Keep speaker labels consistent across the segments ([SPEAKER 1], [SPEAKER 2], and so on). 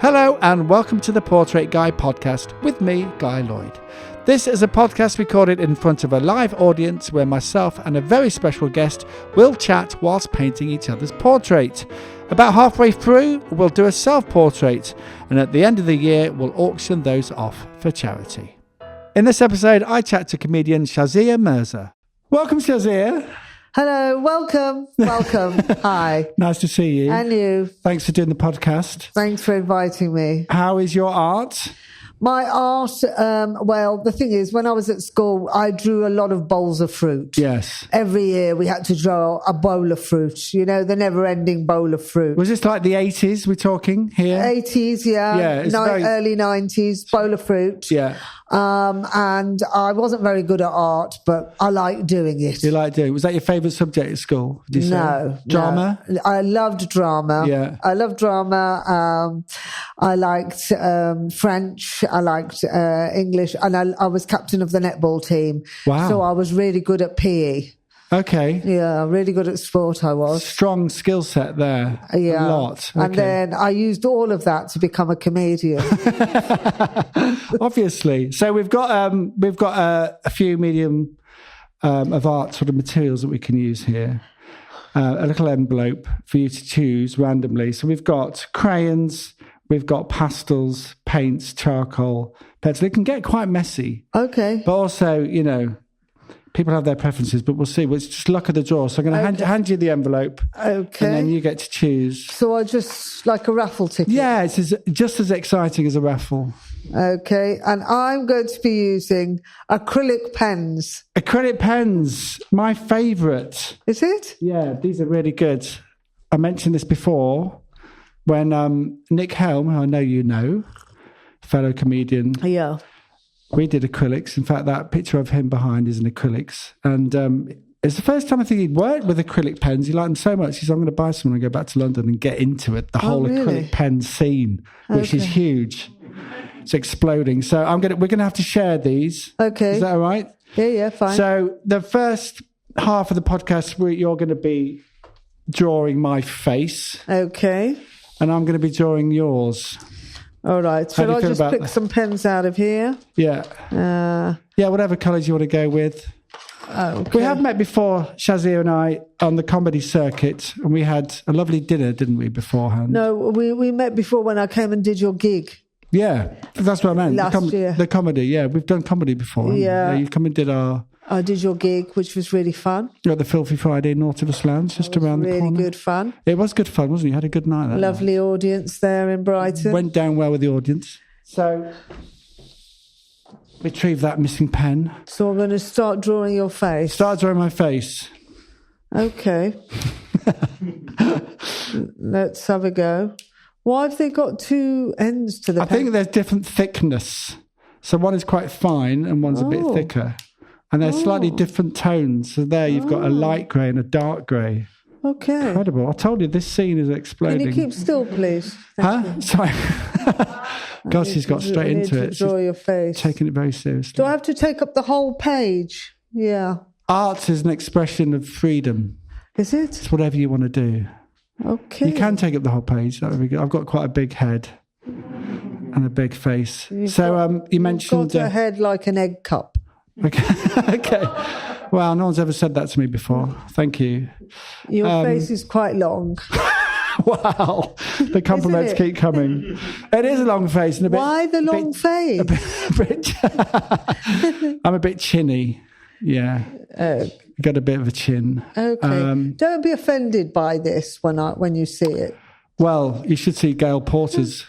[SPEAKER 1] Hello and welcome to the Portrait Guy podcast with me, Guy Lloyd. This is a podcast recorded in front of a live audience where myself and a very special guest will chat whilst painting each other's portrait. About halfway through, we'll do a self-portrait, and at the end of the year, we'll auction those off for charity. In this episode, I chat to comedian Shazia Mirza. Welcome, Shazia.
[SPEAKER 2] Hello, welcome. Hi.
[SPEAKER 1] Nice to see you.
[SPEAKER 2] And you.
[SPEAKER 1] Thanks for doing the podcast.
[SPEAKER 2] Thanks for inviting me.
[SPEAKER 1] How is your art?
[SPEAKER 2] My art, well, the thing is, when I was at school, I drew a lot of bowls of fruit.
[SPEAKER 1] Yes.
[SPEAKER 2] Every year we had to draw a bowl of fruit, you know, the never-ending bowl of fruit.
[SPEAKER 1] Was this like the 80s we're talking here?
[SPEAKER 2] 80s, yeah. Early 90s, bowl of fruit.
[SPEAKER 1] Yeah.
[SPEAKER 2] And I wasn't very good at art, but I liked doing it.
[SPEAKER 1] You liked doing it? Was that your favourite subject at school? Did you say?
[SPEAKER 2] No.
[SPEAKER 1] Drama?
[SPEAKER 2] No. I loved drama.
[SPEAKER 1] Yeah.
[SPEAKER 2] I loved drama. I liked French. I liked English. And I was captain of the netball team.
[SPEAKER 1] Wow.
[SPEAKER 2] So I was really good at PE.
[SPEAKER 1] Okay.
[SPEAKER 2] Yeah, really good at sport I was.
[SPEAKER 1] Strong skill set there.
[SPEAKER 2] Yeah.
[SPEAKER 1] A lot. Okay.
[SPEAKER 2] And then I used all of that to become a comedian.
[SPEAKER 1] Obviously. So we've got a few medium of art sort of materials that we can use here. A little envelope for you to choose randomly. So we've got crayons, we've got pastels, paints, charcoal, pencil. It can get quite messy.
[SPEAKER 2] Okay.
[SPEAKER 1] But also, you know, people have their preferences, but we'll see. It's just luck of the draw. So I'm going to hand you the envelope.
[SPEAKER 2] Okay.
[SPEAKER 1] And then you get to choose.
[SPEAKER 2] So I just, like a raffle ticket?
[SPEAKER 1] Yeah, it's just as exciting as a raffle.
[SPEAKER 2] Okay. And I'm going to be using acrylic pens.
[SPEAKER 1] Acrylic pens, my favourite.
[SPEAKER 2] Is it?
[SPEAKER 1] Yeah, these are really good. I mentioned this before when Nick Helm, who I know you know, fellow comedian.
[SPEAKER 2] Yeah.
[SPEAKER 1] We did acrylics. In fact, that picture of him behind is an acrylics. And it's the first time I think he'd worked with acrylic pens. He liked them so much. He said, I'm going to buy some when I go back to London and get into it. The whole acrylic pen scene, which is huge. It's exploding. So we're going to have to share these.
[SPEAKER 2] Okay.
[SPEAKER 1] Is that all right?
[SPEAKER 2] Yeah, fine.
[SPEAKER 1] So the first half of the podcast, you're going to be drawing my face.
[SPEAKER 2] Okay.
[SPEAKER 1] And I'm going to be drawing yours.
[SPEAKER 2] All right. Shall I just pick some pens out of here?
[SPEAKER 1] Yeah. Yeah, whatever colours you want to go with.
[SPEAKER 2] Okay.
[SPEAKER 1] We have met before, Shazia and I, on the comedy circuit, and we had a lovely dinner, didn't we, beforehand?
[SPEAKER 2] No, we met before when I came and did your gig.
[SPEAKER 1] Yeah, that's what I meant.
[SPEAKER 2] Last year.
[SPEAKER 1] The comedy, yeah. We've done comedy before.
[SPEAKER 2] Yeah.
[SPEAKER 1] You come and did
[SPEAKER 2] I did your gig, which was really fun.
[SPEAKER 1] You're at the Filthy Friday Nautilus Lounge, just around the corner.
[SPEAKER 2] Really good fun.
[SPEAKER 1] It was good fun, wasn't it? You had a good night.
[SPEAKER 2] Lovely audience there in Brighton.
[SPEAKER 1] Went down well with the audience. So, retrieve that missing pen.
[SPEAKER 2] So I'm going to start drawing your face.
[SPEAKER 1] Start drawing my face.
[SPEAKER 2] Okay. Let's have a go. Why have they got two ends to the pen?
[SPEAKER 1] I think there's different thickness. So one is quite fine and one's a bit thicker. And they're slightly different tones. So there you've got a light grey and a dark grey.
[SPEAKER 2] Okay.
[SPEAKER 1] Incredible. I told you, this scene is exploding.
[SPEAKER 2] Can you keep still, please?
[SPEAKER 1] Sorry. God, she's got straight into it.
[SPEAKER 2] Draw your face.
[SPEAKER 1] Taking it very seriously.
[SPEAKER 2] Do I have to take up the whole page? Yeah.
[SPEAKER 1] Art is an expression of freedom.
[SPEAKER 2] Is it?
[SPEAKER 1] It's whatever you want to do.
[SPEAKER 2] Okay.
[SPEAKER 1] You can take up the whole page. That would be good. I've got quite a big head and a big face. You mentioned...
[SPEAKER 2] You've got a head like an egg cup.
[SPEAKER 1] Okay. Well, no one's ever said that to me before. Thank you.
[SPEAKER 2] Your face is quite long.
[SPEAKER 1] Wow. The compliments keep coming. It is a long face. And a bit,
[SPEAKER 2] why the long face?
[SPEAKER 1] I'm a bit chinny. Yeah. Got a bit of a chin.
[SPEAKER 2] Okay. Don't be offended by this when you see it.
[SPEAKER 1] Well, you should see Gail Porter's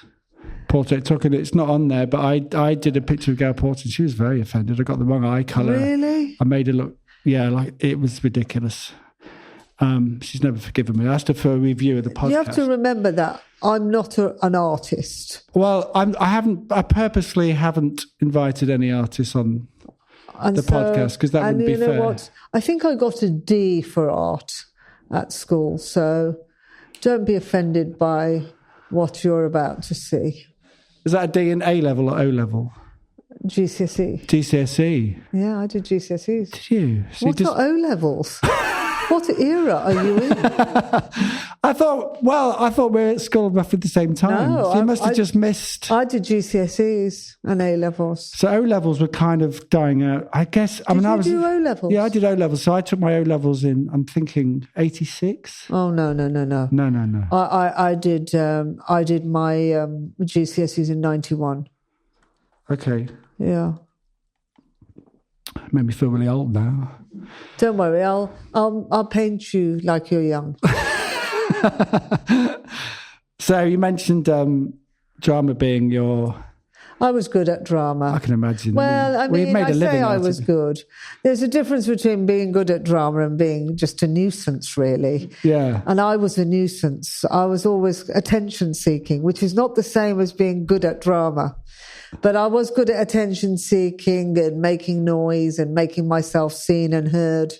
[SPEAKER 1] portrait. It's not on there, but I did a picture of Gail Porter and she was very offended. I got the wrong eye colour.
[SPEAKER 2] Really?
[SPEAKER 1] I made her look, like it was ridiculous. She's never forgiven me. I asked her for a review of the podcast.
[SPEAKER 2] You have to remember that I'm not an artist.
[SPEAKER 1] Well, I purposely haven't invited any artists on the podcast because that wouldn't be fair. And you know what?
[SPEAKER 2] I think I got a D for art at school, so don't be offended by what you're about to see.
[SPEAKER 1] Is that a D in A level or O level?
[SPEAKER 2] GCSE.
[SPEAKER 1] GCSE?
[SPEAKER 2] Yeah, I did GCSEs.
[SPEAKER 1] Did you? So
[SPEAKER 2] what are O levels? What era are you in?
[SPEAKER 1] I thought we were at school roughly at the same time.
[SPEAKER 2] No,
[SPEAKER 1] so you must have just missed.
[SPEAKER 2] I did GCSEs and A-levels.
[SPEAKER 1] So O-levels were kind of dying out. I guess.
[SPEAKER 2] Did you do O-levels?
[SPEAKER 1] Yeah, I did O-levels. So I took my O-levels in, I'm thinking 86.
[SPEAKER 2] Oh, no.
[SPEAKER 1] No.
[SPEAKER 2] I did my GCSEs in 91.
[SPEAKER 1] Okay.
[SPEAKER 2] Yeah.
[SPEAKER 1] Made me feel really old now.
[SPEAKER 2] Don't worry, I'll paint you like you're young.
[SPEAKER 1] So you mentioned drama being your...
[SPEAKER 2] I was good at drama.
[SPEAKER 1] I can imagine.
[SPEAKER 2] Well, I mean,
[SPEAKER 1] made a living
[SPEAKER 2] I was good. There's a difference between being good at drama and being just a nuisance, really.
[SPEAKER 1] Yeah.
[SPEAKER 2] And I was a nuisance. I was always attention-seeking, which is not the same as being good at drama. But I was good at attention-seeking and making noise and making myself seen and heard.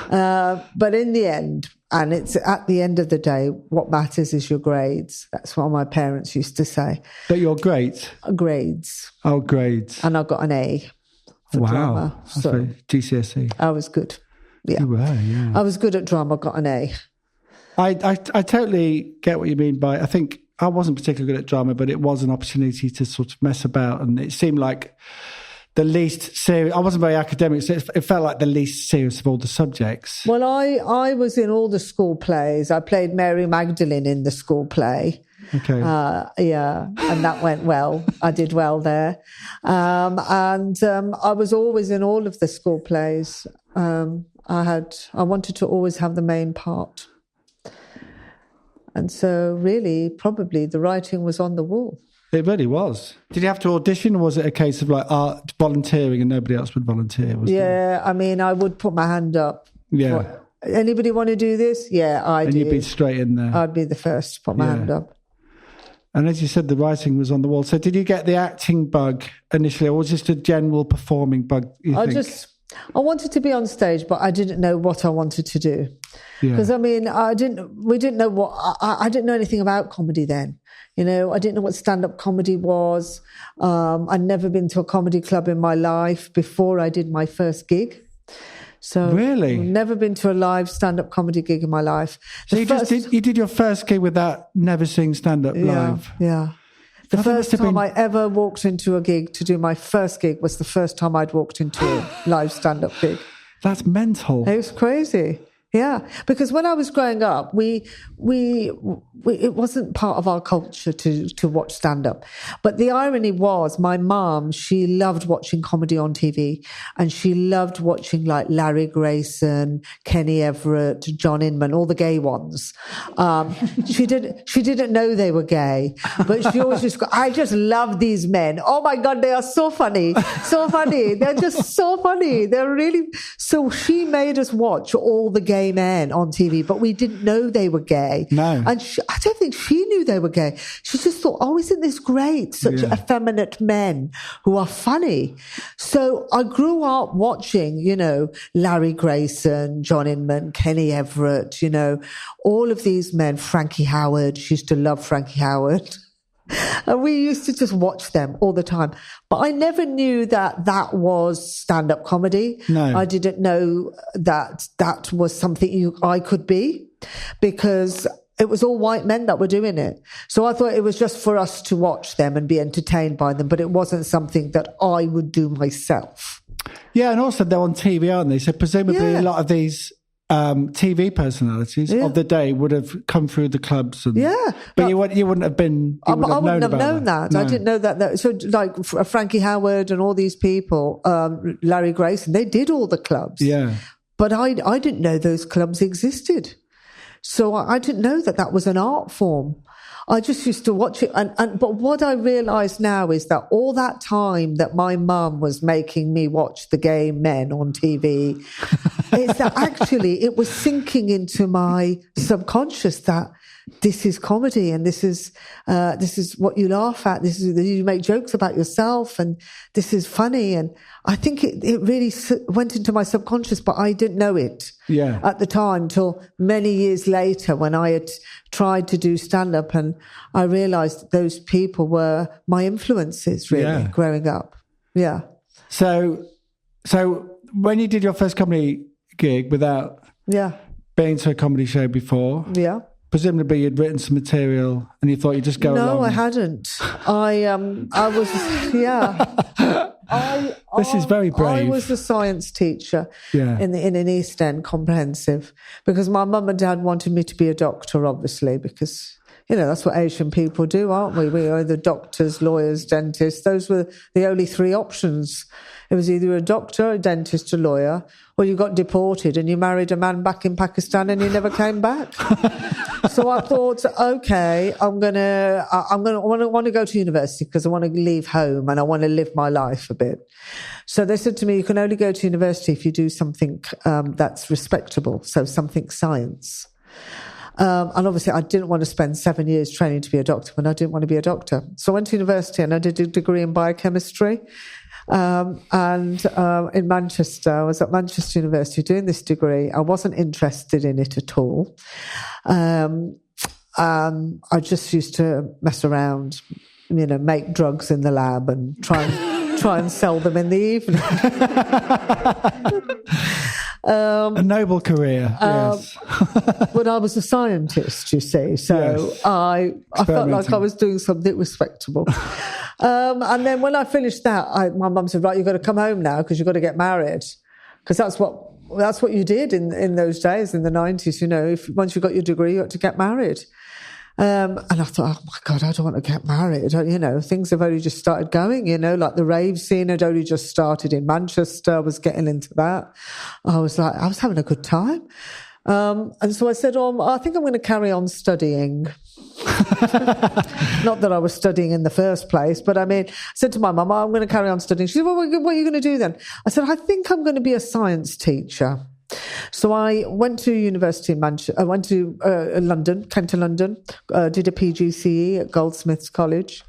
[SPEAKER 2] But in the end, and it's at the end of the day, what matters is your grades. That's what my parents used to say.
[SPEAKER 1] That you're great?
[SPEAKER 2] Grades.
[SPEAKER 1] Oh, grades.
[SPEAKER 2] And I got an A for drama.
[SPEAKER 1] So GCSE.
[SPEAKER 2] I was good. Yeah.
[SPEAKER 1] You were, yeah.
[SPEAKER 2] I was good at drama, got an A.
[SPEAKER 1] I totally get what you mean by, I think I wasn't particularly good at drama, but it was an opportunity to sort of mess about, and it seemed like the least serious. I wasn't very academic, so it felt like the least serious of all the subjects.
[SPEAKER 2] Well, I was in all the school plays. I played Mary Magdalene in the school play.
[SPEAKER 1] Okay.
[SPEAKER 2] Yeah, and that went well. I did well there. And I was always in all of the school plays. I wanted to always have the main part. And so really, probably the writing was on the wall.
[SPEAKER 1] It really was. Did you have to audition, or was it a case of like volunteering and nobody else would volunteer?
[SPEAKER 2] I mean, I would put my hand up.
[SPEAKER 1] Yeah.
[SPEAKER 2] Anybody want to do this? Yeah, I do.
[SPEAKER 1] And you'd be straight in there.
[SPEAKER 2] I'd be the first to put my hand up.
[SPEAKER 1] And as you said, the writing was on the wall. So did you get the acting bug initially, or was it just a general performing bug,
[SPEAKER 2] I wanted to be on stage, but I didn't know what I wanted to do. Because I mean, I didn't know anything about comedy then. You know, I didn't know what stand-up comedy was. I'd never been to a comedy club in my life before I did my first gig. So
[SPEAKER 1] really,
[SPEAKER 2] I've never been to a live stand-up comedy gig in my life.
[SPEAKER 1] So you did your first gig without never seeing stand-up live?
[SPEAKER 2] Yeah. The first time I ever walked into a gig to do my first gig was the first time I'd walked into a live stand-up gig.
[SPEAKER 1] That's mental.
[SPEAKER 2] It was crazy. Yeah, because when I was growing up, it wasn't part of our culture to watch stand-up. But the irony was, my mum, she loved watching comedy on TV, and she loved watching like Larry Grayson, Kenny Everett, John Inman, all the gay ones. She didn't know they were gay, but she always just go, I just love these men. Oh my God, they are so funny, so funny. They're just so funny. They're really. So she made us watch all the gay men on TV, but we didn't know they were gay.
[SPEAKER 1] No.
[SPEAKER 2] And I don't think she knew they were gay. She just thought, oh, isn't this great? Such effeminate men who are funny. So I grew up watching, you know, Larry Grayson, John Inman, Kenny Everett, you know, all of these men, Frankie Howard. She used to love Frankie Howard. And we used to just watch them all the time. But I never knew that was stand-up comedy.
[SPEAKER 1] No.
[SPEAKER 2] I didn't know that was something I could be, because it was all white men that were doing it. So I thought it was just for us to watch them and be entertained by them, but it wasn't something that I would do myself.
[SPEAKER 1] Yeah, and also they're on TV, aren't they? So presumably a lot of these TV personalities of the day would have come through the clubs. And, but you wouldn't have been. I wouldn't have known that.
[SPEAKER 2] No. I didn't know that. So like Frankie Howard and all these people, Larry Grayson, they did all the clubs.
[SPEAKER 1] Yeah.
[SPEAKER 2] But I didn't know those clubs existed. So I didn't know that was an art form. I just used to watch it. But what I realise now is that all that time that my mum was making me watch the gay men on TV, is that actually it was sinking into my subconscious that this is comedy and this is what you laugh at. This is, you make jokes about yourself and this is funny. And I think it really went into my subconscious, but I didn't know it at the time till many years later when I had tried to do stand-up and I realised that those people were my influences really growing up. Yeah.
[SPEAKER 1] So when you did your first comedy gig without been to a comedy show before.
[SPEAKER 2] Yeah.
[SPEAKER 1] Presumably you'd written some material and you thought you'd just go along.
[SPEAKER 2] No, I hadn't. I was,
[SPEAKER 1] This is very brave.
[SPEAKER 2] I was a science teacher
[SPEAKER 1] Yeah.
[SPEAKER 2] in an East End comprehensive because my mum and dad wanted me to be a doctor, obviously, because, that's what Asian people do, aren't we? We are either doctors, lawyers, dentists. Those were the only three options. It was either a doctor, a dentist, a lawyer, or you got deported and you married a man back in Pakistan and he never came back. So I thought, okay, I want to go to university because I want to leave home and I want to live my life a bit. So they said to me, you can only go to university if you do something that's respectable, so something science. And obviously I didn't want to spend 7 years training to be a doctor when I didn't want to be a doctor. So I went to university and I did a degree in biochemistry. And in Manchester, I was at Manchester University doing this degree. I wasn't interested in it at all. I just used to mess around, make drugs in the lab and try and sell them in the evening.
[SPEAKER 1] A noble career, yes.
[SPEAKER 2] But I was a scientist, you see, so yes. I felt like I was doing something respectable. And then when I finished that, my mum said, right, you've got to come home now because you've got to get married. Because that's what you did in those days, in the 90s, once you got your degree, you had to get married. And I thought, oh my God, I don't want to get married. Things have only just started going, like the rave scene had only just started in Manchester. I was getting into that. I was having a good time. And so I said, I think I'm going to carry on studying. Not that I was studying in the first place, but I said to my mum, I'm going to carry on studying. She said, well, what are you going to do then? I said, I think I'm going to be a science teacher. So I went to university in Manchester. I went to London, came to London, did a PGCE at Goldsmiths College,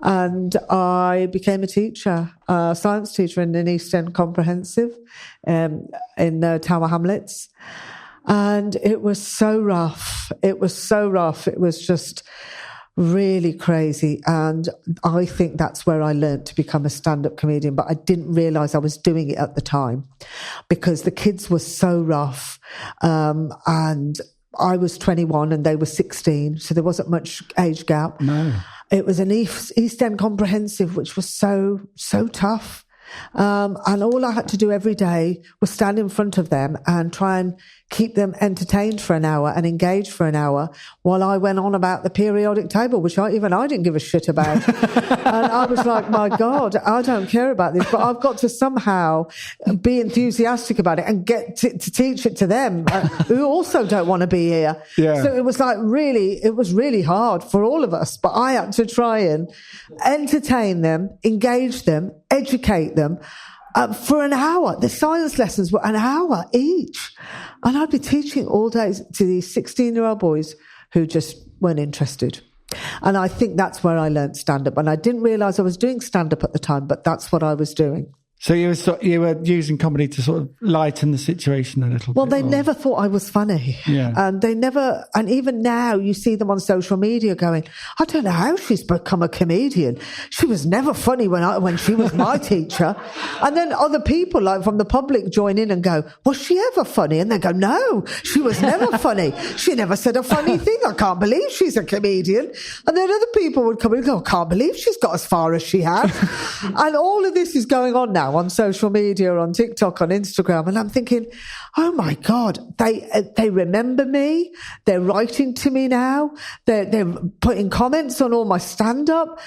[SPEAKER 2] and I became a teacher, a science teacher in an East End comprehensive in Tower Hamlets. And it was so rough. It was just really crazy. And I think that's where I learned to become a stand-up comedian, but I didn't realise I was doing it at the time because the kids were so rough. And I was 21 and they were 16, so there wasn't much age gap.
[SPEAKER 1] No.
[SPEAKER 2] It was an East End comprehensive, which was so tough. And all I had to do every day was stand in front of them and try and keep them entertained for an hour and engaged for an hour while I went on about the periodic table, which I didn't give a shit about. And I was like, my God, I don't care about this, but I've got to somehow be enthusiastic about it and get to teach it to them who also don't want to be here.
[SPEAKER 1] Yeah.
[SPEAKER 2] So it was really hard for all of us, but I had to try and entertain them, engage them, educate them for an hour. The science lessons were an hour each. And I'd be teaching all day to these 16-year-old boys who just weren't interested. And I think that's where I learned stand-up. And I didn't realise I was doing stand-up at the time, but that's what I was doing.
[SPEAKER 1] So you were using comedy to sort of lighten the situation a little bit?
[SPEAKER 2] Well, they never thought I was funny.
[SPEAKER 1] Yeah.
[SPEAKER 2] And and even now you see them on social media going, I don't know how she's become a comedian. She was never funny when she was my teacher. And then other people like from the public join in and go, was she ever funny? And they go, no, she was never funny. She never said a funny thing. I can't believe she's a comedian. And then other people would come in and go, I can't believe she's got as far as she has. And all of this is going on now on social media, on TikTok, on Instagram, and I'm thinking, oh my God, they remember me. They're writing to me now. They're putting comments on all my stand-up,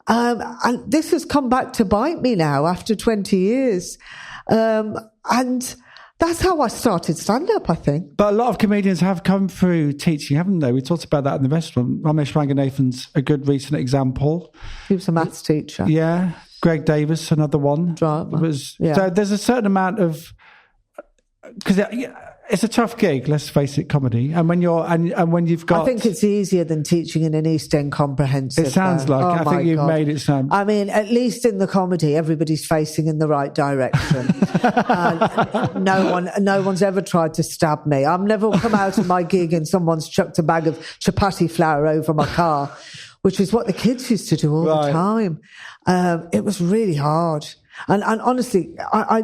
[SPEAKER 2] and this has come back to bite me now after 20 years, and that's how I started stand-up, I think.
[SPEAKER 1] But a lot of comedians have come through teaching, haven't they? We talked about that in the restaurant. Ramesh Ranganathan's a good recent example.
[SPEAKER 2] He was a maths teacher.
[SPEAKER 1] Yeah. Greg Davis, another one.
[SPEAKER 2] Drama.
[SPEAKER 1] So there's a certain amount of, because it's a tough gig, let's face it, comedy. And when you've got,
[SPEAKER 2] I think it's easier than teaching in an East End comprehensive.
[SPEAKER 1] It sounds like. I think you've made it sound.
[SPEAKER 2] I mean, at least in the comedy, everybody's facing in the right direction. No one's ever tried to stab me. I've never come out of my gig and someone's chucked a bag of chapati flour over my car, which is what the kids used to do all the time. It was really hard. And honestly, I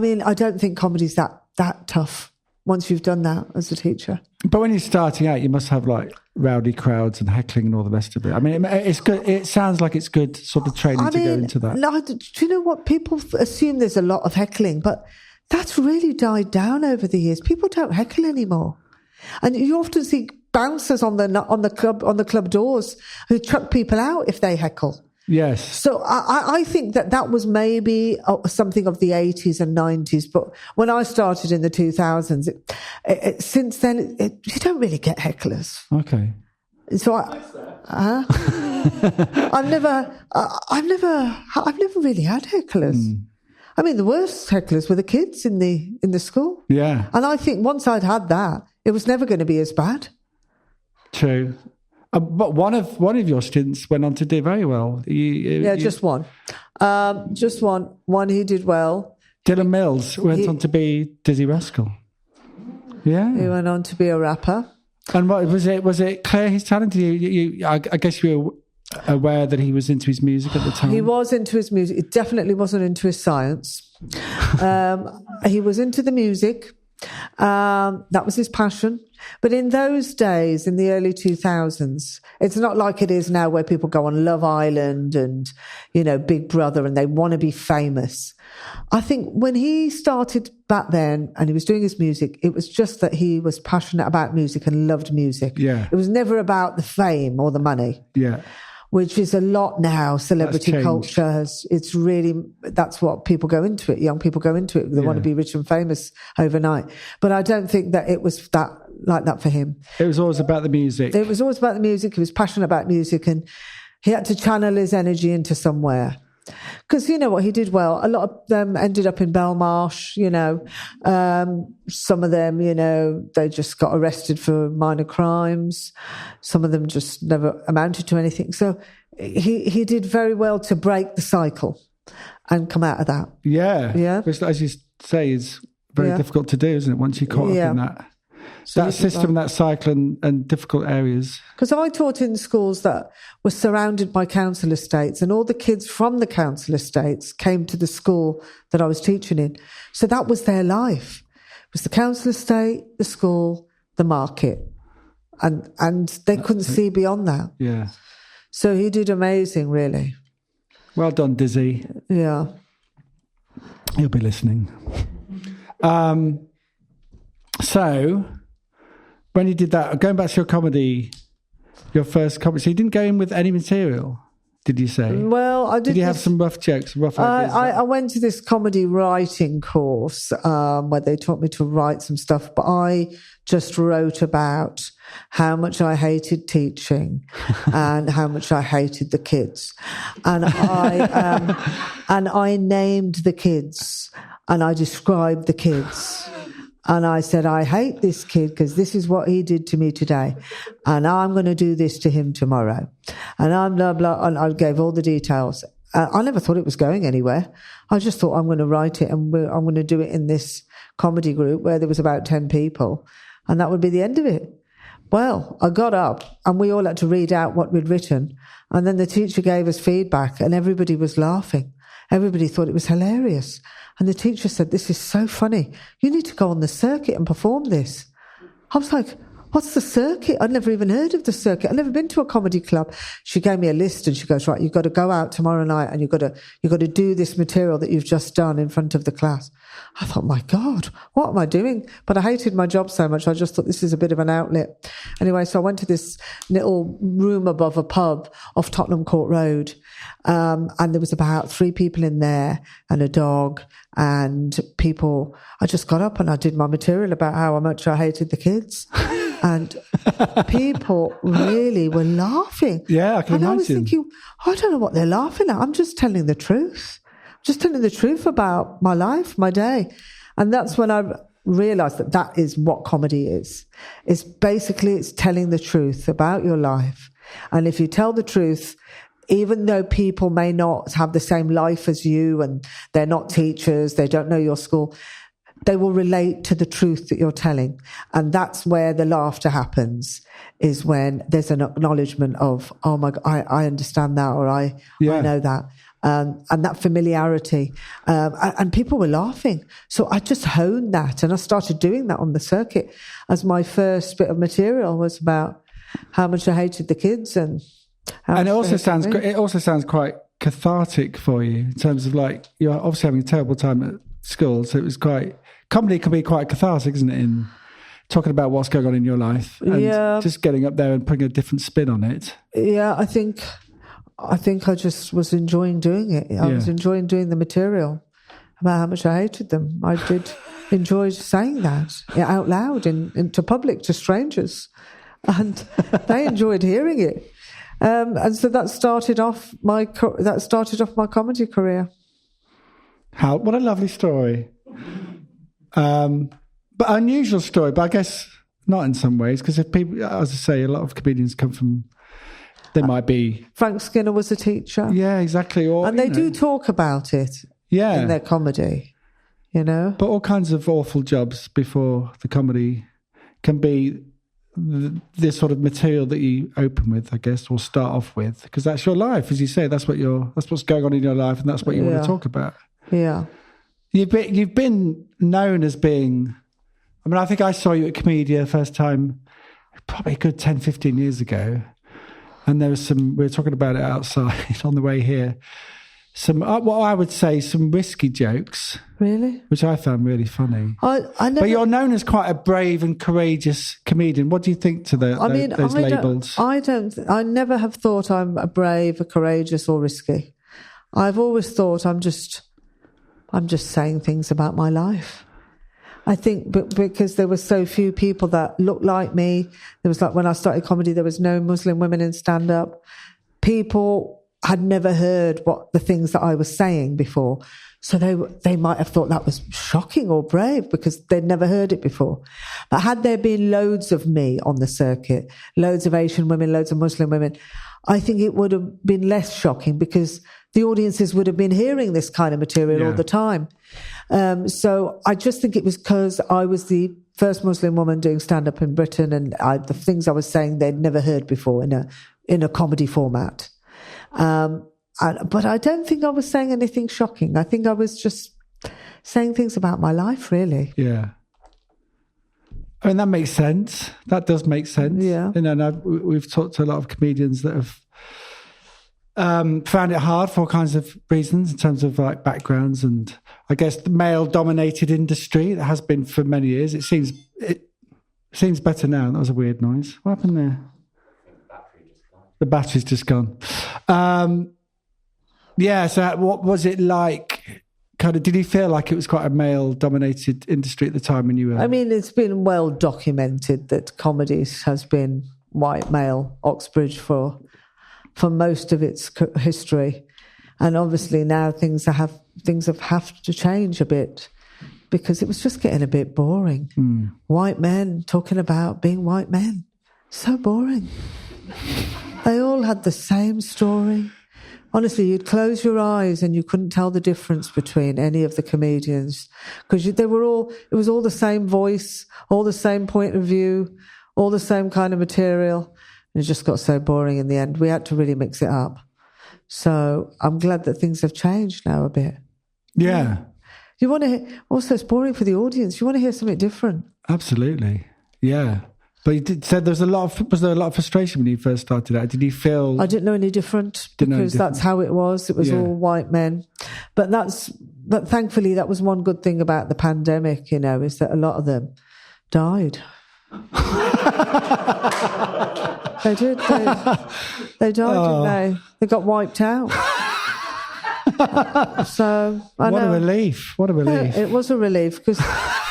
[SPEAKER 2] mean, I don't think comedy's that tough. once you've done that as a teacher.
[SPEAKER 1] But when you're starting out, you must have like rowdy crowds and heckling and all the rest of it. I mean, it's good. It sounds like it's good sort of training to go into that.
[SPEAKER 2] No, do you know what? People assume there's a lot of heckling, but that's really died down over the years. People don't heckle anymore. And you often see bouncers on the club doors who chuck people out if they heckle.
[SPEAKER 1] Yes.
[SPEAKER 2] So I think that was maybe something of the 80s and 90s. But when I started in the 2000s, since then, you don't really get hecklers.
[SPEAKER 1] Okay.
[SPEAKER 2] So I've never really had hecklers. I mean, the worst hecklers were the kids in the school.
[SPEAKER 1] Yeah.
[SPEAKER 2] And I think once I'd had that, it was never going to be as bad.
[SPEAKER 1] True. But one of your students went on to do very well.
[SPEAKER 2] Just one. Just one. One who did well.
[SPEAKER 1] Dylan Mills went on to be Dizzy Rascal. Yeah.
[SPEAKER 2] He went on to be a rapper.
[SPEAKER 1] And what was it? Was it clear his talent? I guess you were aware that he was into his music at the time.
[SPEAKER 2] He was into his music. He definitely wasn't into his science. He was into the music. That was his passion. But in those days, in the early 2000s, it's not like it is now where people go on Love Island and, Big Brother and they want to be famous. I think when he started back then and he was doing his music, it was just that he was passionate about music and loved music.
[SPEAKER 1] Yeah.
[SPEAKER 2] It was never about the fame or the money.
[SPEAKER 1] Yeah.
[SPEAKER 2] Which is a lot now. Celebrity culture it's really, that's what people go into it. Young people go into it. They want to be rich and famous overnight. But I don't think that it was like that for him.
[SPEAKER 1] It was always about the music.
[SPEAKER 2] It was always about the music. He was passionate about music and he had to channel his energy into somewhere. Because you know what, he did well. A lot of them ended up in Belmarsh, some of them, they just got arrested for minor crimes. Some of them just never amounted to anything. So he did very well to break the cycle and come out of that.
[SPEAKER 1] Yeah.
[SPEAKER 2] Yeah.
[SPEAKER 1] Which, as you say, is very difficult to do, isn't it? Once you're caught up in that. So that system, that cycle and difficult areas.
[SPEAKER 2] Because I taught in schools that were surrounded by council estates and all the kids from the council estates came to the school that I was teaching in. So that was their life. It was the council estate, the school, the market. And they couldn't see beyond that.
[SPEAKER 1] Yeah.
[SPEAKER 2] So he did amazing, really.
[SPEAKER 1] Well done, Dizzy.
[SPEAKER 2] Yeah.
[SPEAKER 1] He'll be listening. So... when you did that, going back to your comedy, your first comedy, so you didn't go in with any material, did you say?
[SPEAKER 2] Well, I did.
[SPEAKER 1] Did you have some rough jokes, rough ideas?
[SPEAKER 2] I went to this comedy writing course where they taught me to write some stuff, but I just wrote about how much I hated teaching and how much I hated the kids. And I named the kids and I described the kids. And I said, I hate this kid because this is what he did to me today. And I'm going to do this to him tomorrow. And I'm blah, blah. And I gave all the details. I never thought it was going anywhere. I just thought I'm going to write it and I'm going to do it in this comedy group where there was about 10 people. And that would be the end of it. Well, I got up and we all had to read out what we'd written. And then the teacher gave us feedback and everybody was laughing. Everybody thought it was hilarious. And the teacher said, this is so funny. You need to go on the circuit and perform this. I was like, what's the circuit? I'd never even heard of the circuit. I'd never been to a comedy club. She gave me a list and she goes, right, you've got to go out tomorrow night and you've got to do this material that you've just done in front of the class. I thought, my God, what am I doing? But I hated my job so much. I just thought this is a bit of an outlet. Anyway, so I went to this little room above a pub off Tottenham Court Road. And there was about 3 people in there and a dog and people. I just got up and I did my material about how much I hated the kids. And people really were laughing.
[SPEAKER 1] Yeah, I can imagine.
[SPEAKER 2] And I was thinking, I don't know what they're laughing at. I'm just telling the truth. Just telling the truth about my life, my day. And that's when I realised that is what comedy is. It's basically, it's telling the truth about your life. And if you tell the truth, even though people may not have the same life as you and they're not teachers, they don't know your school, they will relate to the truth that you're telling. And that's where the laughter happens, is when there's an acknowledgement of, oh my God, I understand that, or I know that. and that familiarity. And people were laughing. So I just honed that, and I started doing that on the circuit as my first bit of material was about how much I hated the kids and
[SPEAKER 1] it also sounds quite cathartic for you in terms of like you're obviously having a terrible time at school, so it was quite comedy can be quite cathartic, isn't it, in talking about what's going on in your life and just getting up there and putting a different spin on it.
[SPEAKER 2] I think I just was enjoying doing it. I was enjoying doing the material about how much I hated them. I did enjoy saying that out loud to public, to strangers, and they enjoyed hearing it. And so that started off my comedy career.
[SPEAKER 1] What a lovely story. But unusual story, but I guess not in some ways, because if people, as I say, a lot of comedians come from, they might be...
[SPEAKER 2] Frank Skinner was a teacher.
[SPEAKER 1] Yeah, exactly.
[SPEAKER 2] And they do talk about it in their comedy, you know.
[SPEAKER 1] But all kinds of awful jobs before the comedy can be this sort of material that you open with, I guess, or start off with, because that's your life, as you say. That's what's going on in your life, and that's what you want to talk about.
[SPEAKER 2] Yeah.
[SPEAKER 1] You've been known as being... I mean, I think I saw you at Comedia the first time probably a good 10, 15 years ago. And there was we were talking about it outside on the way here. What I would say, some risky jokes.
[SPEAKER 2] Really?
[SPEAKER 1] Which I found really funny.
[SPEAKER 2] I never,
[SPEAKER 1] but you're known as quite a brave and courageous comedian. What do you think to those labels?
[SPEAKER 2] I never have thought I'm a brave, or courageous or risky. I've always thought I'm just saying things about my life. I think because there were so few people that looked like me. There was like when I started comedy, there was no Muslim women in stand-up. People had never heard the things that I was saying before. So they might have thought that was shocking or brave because they'd never heard it before. But had there been loads of me on the circuit, loads of Asian women, loads of Muslim women, I think it would have been less shocking because the audiences would have been hearing this kind of material all the time. So I just think it was because I was the first Muslim woman doing stand-up in Britain, and the things I was saying they'd never heard before in a comedy format. But I don't think I was saying anything shocking. I think I was just saying things about my life, really.
[SPEAKER 1] Yeah. I mean, that makes sense. That does make sense.
[SPEAKER 2] Yeah.
[SPEAKER 1] We've talked to a lot of comedians that have found it hard for all kinds of reasons in terms of like backgrounds and I guess the male-dominated industry that has been for many years. It seems better now. That was a weird noise. What happened there? The battery's just gone. So what was it like? Kind of, did you feel like it was quite a male-dominated industry at the time when you were...
[SPEAKER 2] I mean, it's been well documented that comedy has been white male Oxbridge for most of its history, and obviously now things have to change a bit because it was just getting a bit boring. White men talking about being white men, so boring. They all had the same story. Honestly, you'd close your eyes and you couldn't tell the difference between any of the comedians because it was all the same voice, all the same point of view, all the same kind of material. It just got so boring in the end. We had to really mix it up. So I'm glad that things have changed now a bit.
[SPEAKER 1] Yeah.
[SPEAKER 2] You want to hear, also it's boring for the audience. You want to hear something different.
[SPEAKER 1] Absolutely. Yeah. But you said was there a lot of frustration when you first started out? Did you feel...
[SPEAKER 2] I didn't know any different because that's how it was. It was all white men. But thankfully that was one good thing about the pandemic, is that a lot of them died. They did. They died, didn't they? They got wiped out. So I know.
[SPEAKER 1] What a relief! What a relief!
[SPEAKER 2] It was a relief because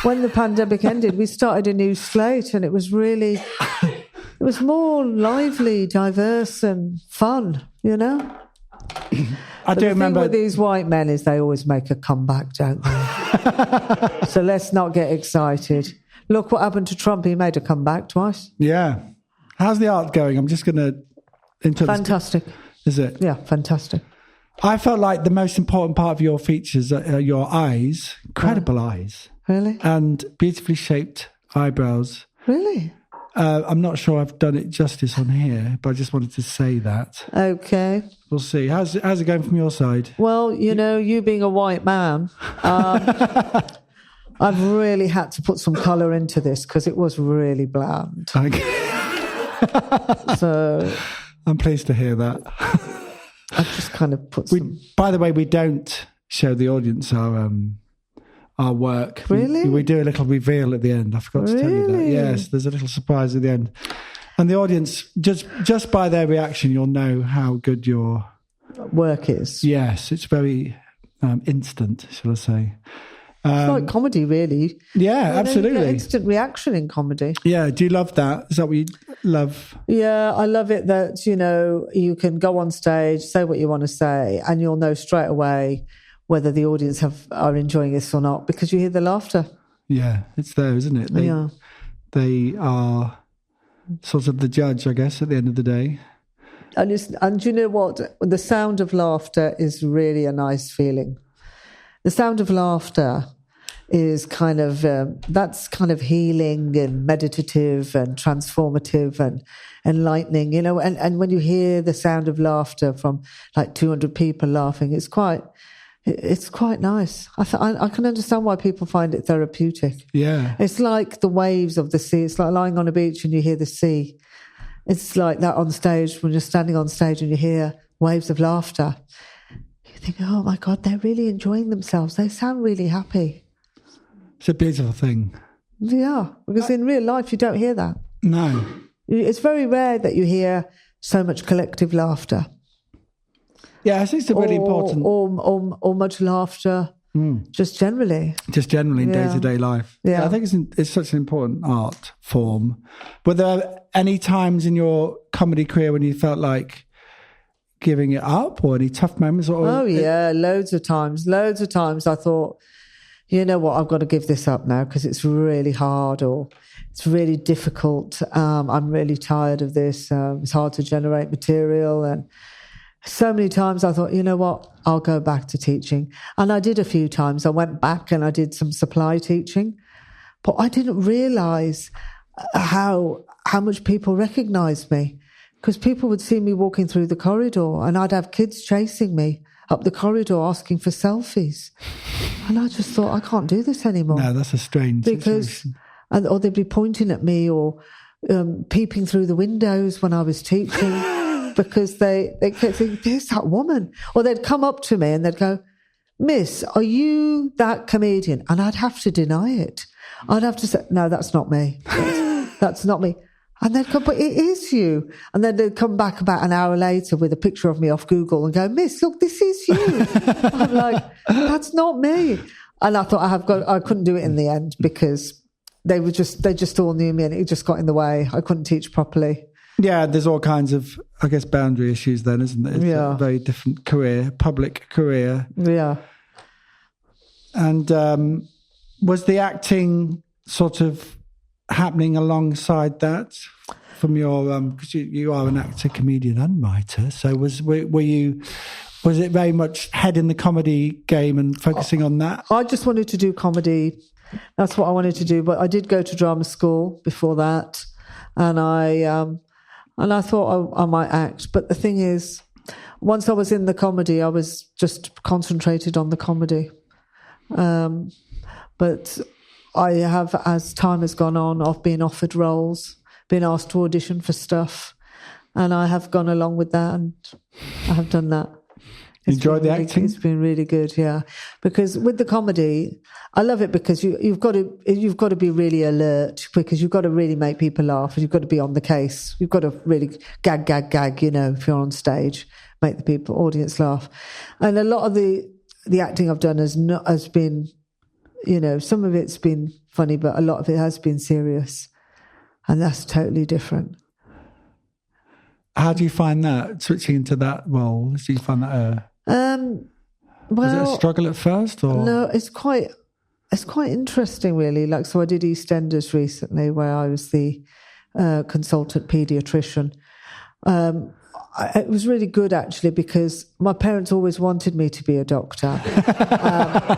[SPEAKER 2] when the pandemic ended, we started a new slate, and it was more lively, diverse, and fun.
[SPEAKER 1] I do remember
[SPEAKER 2] with these white men is they always make a comeback, don't they? So let's not get excited. Look what happened to Trump. He made a comeback twice.
[SPEAKER 1] Yeah. How's the art going? I'm just going to...
[SPEAKER 2] Fantastic.
[SPEAKER 1] Is it?
[SPEAKER 2] Yeah, fantastic.
[SPEAKER 1] I felt like the most important part of your features are your eyes. Incredible eyes.
[SPEAKER 2] Really?
[SPEAKER 1] And beautifully shaped eyebrows.
[SPEAKER 2] Really?
[SPEAKER 1] I'm not sure I've done it justice on here, but I just wanted to say that.
[SPEAKER 2] Okay.
[SPEAKER 1] We'll see. How's it going from your side?
[SPEAKER 2] Well, you being a white man, I've really had to put some colour into this because it was really bland. So
[SPEAKER 1] I'm pleased to hear that.
[SPEAKER 2] I've just kind of put some...
[SPEAKER 1] By the way, we don't show the audience our work.
[SPEAKER 2] Really?
[SPEAKER 1] We do a little reveal at the end. I forgot to tell you that. Yes, there's a little surprise at the end. And the audience, just by their reaction, you'll know how good your
[SPEAKER 2] work is.
[SPEAKER 1] Yes, it's very instant, shall I say.
[SPEAKER 2] It's like comedy, really.
[SPEAKER 1] Yeah, absolutely.
[SPEAKER 2] You get instant reaction in comedy.
[SPEAKER 1] Yeah, do you love that? Is that what you love?
[SPEAKER 2] Yeah, I love it that, you can go on stage, say what you want to say, and you'll know straight away whether the audience are enjoying this or not because you hear the laughter.
[SPEAKER 1] Yeah, it's there, isn't it? They are sort of the judge, I guess, at the end of the day.
[SPEAKER 2] And you know what? The sound of laughter is really a nice feeling. The sound of laughter is kind of, that's kind of healing and meditative and transformative and enlightening, and when you hear the sound of laughter from like 200 people laughing, it's quite nice. I can understand why people find it therapeutic.
[SPEAKER 1] Yeah.
[SPEAKER 2] It's like the waves of the sea. It's like lying on a beach and you hear the sea. It's like that on stage when you're standing on stage and you hear waves of laughter. You think, oh my God, they're really enjoying themselves. They sound really happy.
[SPEAKER 1] It's a beautiful thing.
[SPEAKER 2] Yeah, because in real life you don't hear that.
[SPEAKER 1] No.
[SPEAKER 2] It's very rare that you hear so much collective laughter.
[SPEAKER 1] Yeah, I think it's a really important...
[SPEAKER 2] Or much laughter, just generally.
[SPEAKER 1] Just generally in day-to-day life.
[SPEAKER 2] Yeah.
[SPEAKER 1] I think it's such an important art form. Were there any times in your comedy career when you felt like giving it up, or any tough moments?
[SPEAKER 2] Loads of times. Loads of times I thought, you know what, I've got to give this up now because it's really hard or it's really difficult. I'm really tired of this. It's hard to generate material. And so many times I thought, you know what, I'll go back to teaching. And I did a few times. I went back and I did some supply teaching. But I didn't realise how much people recognised me. Because people would see me walking through the corridor and I'd have kids chasing me up the corridor asking for selfies. And I just thought, I can't do this anymore.
[SPEAKER 1] No, that's a strange situation.
[SPEAKER 2] Or they'd be pointing at me or peeping through the windows when I was teaching because they kept thinking, there's that woman. Or they'd come up to me and they'd go, Miss, are you that comedian? And I'd have to deny it. I'd have to say, no, that's not me. That's not me. And they'd go, but it is you. And then they'd come back about an hour later with a picture of me off Google and go, Miss, look, this is you. I'm like, that's not me. And I thought I couldn't do it in the end because they just all knew me and it just got in the way. I couldn't teach properly.
[SPEAKER 1] Yeah, there's all kinds of, I guess, boundary issues then, isn't there? It's a very different career, public career.
[SPEAKER 2] Yeah.
[SPEAKER 1] And was the acting sort of happening alongside that from your because you are an actor, comedian and writer, so was it very much head in the comedy game and focusing on that?
[SPEAKER 2] I just wanted to do comedy. That's what I wanted to do, but I did go to drama school before that, and I thought I might act, but the thing is, once I was in the comedy I was just concentrated on the comedy, but I have, as time has gone on, I've been offered roles, been asked to audition for stuff, and I have gone along with that, and I have done that.
[SPEAKER 1] Enjoyed the acting?
[SPEAKER 2] It's been really good, yeah. Because with the comedy, I love it because you've got to be really alert because you've got to really make people laugh and you've got to be on the case. You've got to really gag, if you're on stage, make the audience laugh. And a lot of the acting I've done has been, some of it's been funny, but a lot of it has been serious. And that's totally different.
[SPEAKER 1] How do you find that, switching into that role? Do you find that was it a struggle at first? Or?
[SPEAKER 2] No, it's quite interesting, really. Like, so I did EastEnders recently where I was the consultant paediatrician. It was really good, actually, because my parents always wanted me to be a doctor.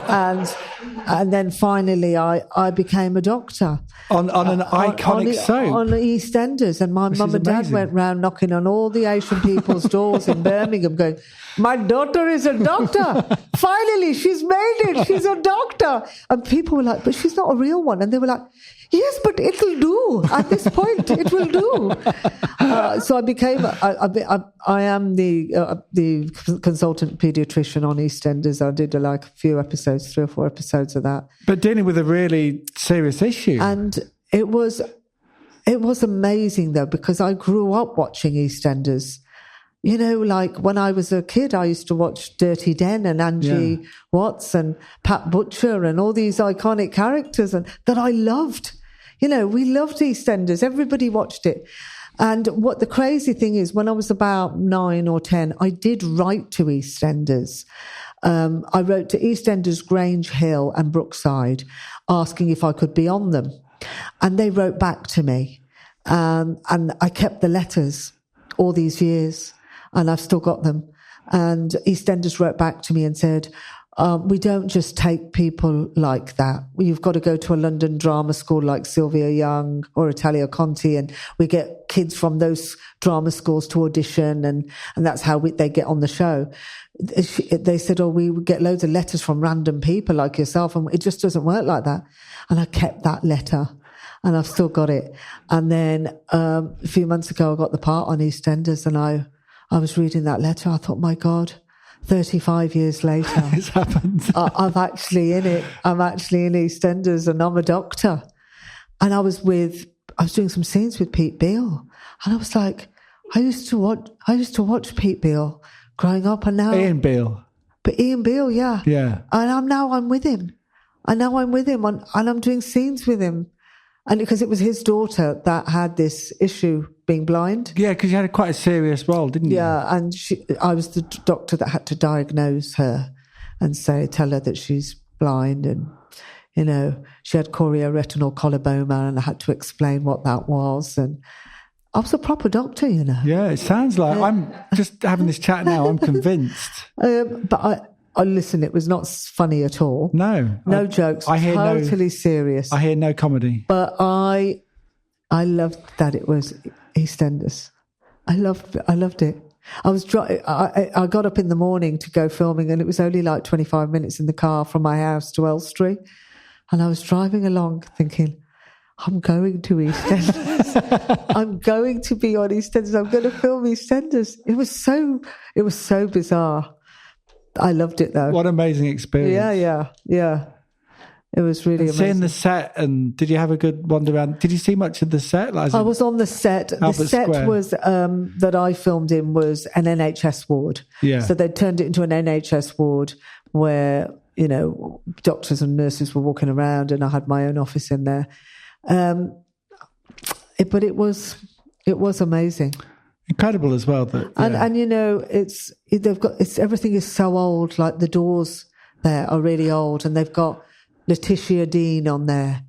[SPEAKER 2] And And then finally I became a doctor.
[SPEAKER 1] On an iconic soap.
[SPEAKER 2] On EastEnders. And my mum and dad went round knocking on all the Asian people's doors in Birmingham going, my daughter is a doctor. Finally, she's made it. She's a doctor. And people were like, but she's not a real one. And they were like, yes, but it'll do. At this point, it will do. So I became, I am the consultant paediatrician on EastEnders. I did like a few episodes, 3 or 4 episodes of that.
[SPEAKER 1] But dealing with a really serious issue.
[SPEAKER 2] And it was amazing though, because I grew up watching EastEnders. You know, like when I was a kid, I used to watch Dirty Den and Angie Watts and Pat Butcher and all these iconic characters and that I loved. You know, we loved EastEnders. Everybody watched it. And what the crazy thing is, when I was about 9 or 10, I did write to EastEnders. I wrote to EastEnders, Grange Hill and Brookside asking if I could be on them. And they wrote back to me. And I kept the letters all these years. And I've still got them. And EastEnders wrote back to me and said, we don't just take people like that. You've got to go to a London drama school like Sylvia Young or Italia Conti, and we get kids from those drama schools to audition, and that's how they get on the show. They said, we get loads of letters from random people like yourself, and it just doesn't work like that. And I kept that letter. And I've still got it. And then a few months ago, I got the part on EastEnders, and I was reading that letter. I thought, my God, 35 years later,
[SPEAKER 1] it's happened.
[SPEAKER 2] I'm actually in it. I'm actually in EastEnders and I'm a doctor. And I was doing some scenes with Pete Beale. And I was like, I used to watch Pete Beale growing up, and now
[SPEAKER 1] Ian Beale.
[SPEAKER 2] But Ian Beale, yeah.
[SPEAKER 1] Yeah.
[SPEAKER 2] And I'm with him. And now I'm with him and I'm doing scenes with him. And because it was his daughter that had this issue, being blind.
[SPEAKER 1] Yeah, because you had quite a serious role, didn't you?
[SPEAKER 2] Yeah, and I was the doctor that had to diagnose her and tell her that she's blind, and, you know, she had chorioretinal coloboma, and I had to explain what that was. And I was a proper doctor, you know.
[SPEAKER 1] Yeah, it sounds like I'm just having this chat now. I'm convinced.
[SPEAKER 2] But I listen, it was not funny at all.
[SPEAKER 1] No
[SPEAKER 2] jokes.
[SPEAKER 1] I hear
[SPEAKER 2] totally serious.
[SPEAKER 1] I hear no comedy.
[SPEAKER 2] But I loved that it was EastEnders. I loved it. I got up in the morning to go filming, and it was only like 25 minutes in the car from my house to Elstree, and I was driving along thinking, I'm going to EastEnders. I'm going to be on EastEnders. I'm going to film EastEnders. It was so bizarre. I loved it though.
[SPEAKER 1] What an amazing experience.
[SPEAKER 2] Yeah. It was really amazing.
[SPEAKER 1] Seeing the set, and did you have a good wander around? Did you see much of the set?
[SPEAKER 2] I was on the set.
[SPEAKER 1] Albert
[SPEAKER 2] the set
[SPEAKER 1] Square.
[SPEAKER 2] was that I filmed in was an NHS ward.
[SPEAKER 1] Yeah.
[SPEAKER 2] So they turned it into an NHS ward where, you know, doctors and nurses were walking around, and I had my own office in there. But it was amazing.
[SPEAKER 1] Incredible as well.
[SPEAKER 2] And you know, everything is so old. Like the doors there are really old, and they've got Letitia Dean on there,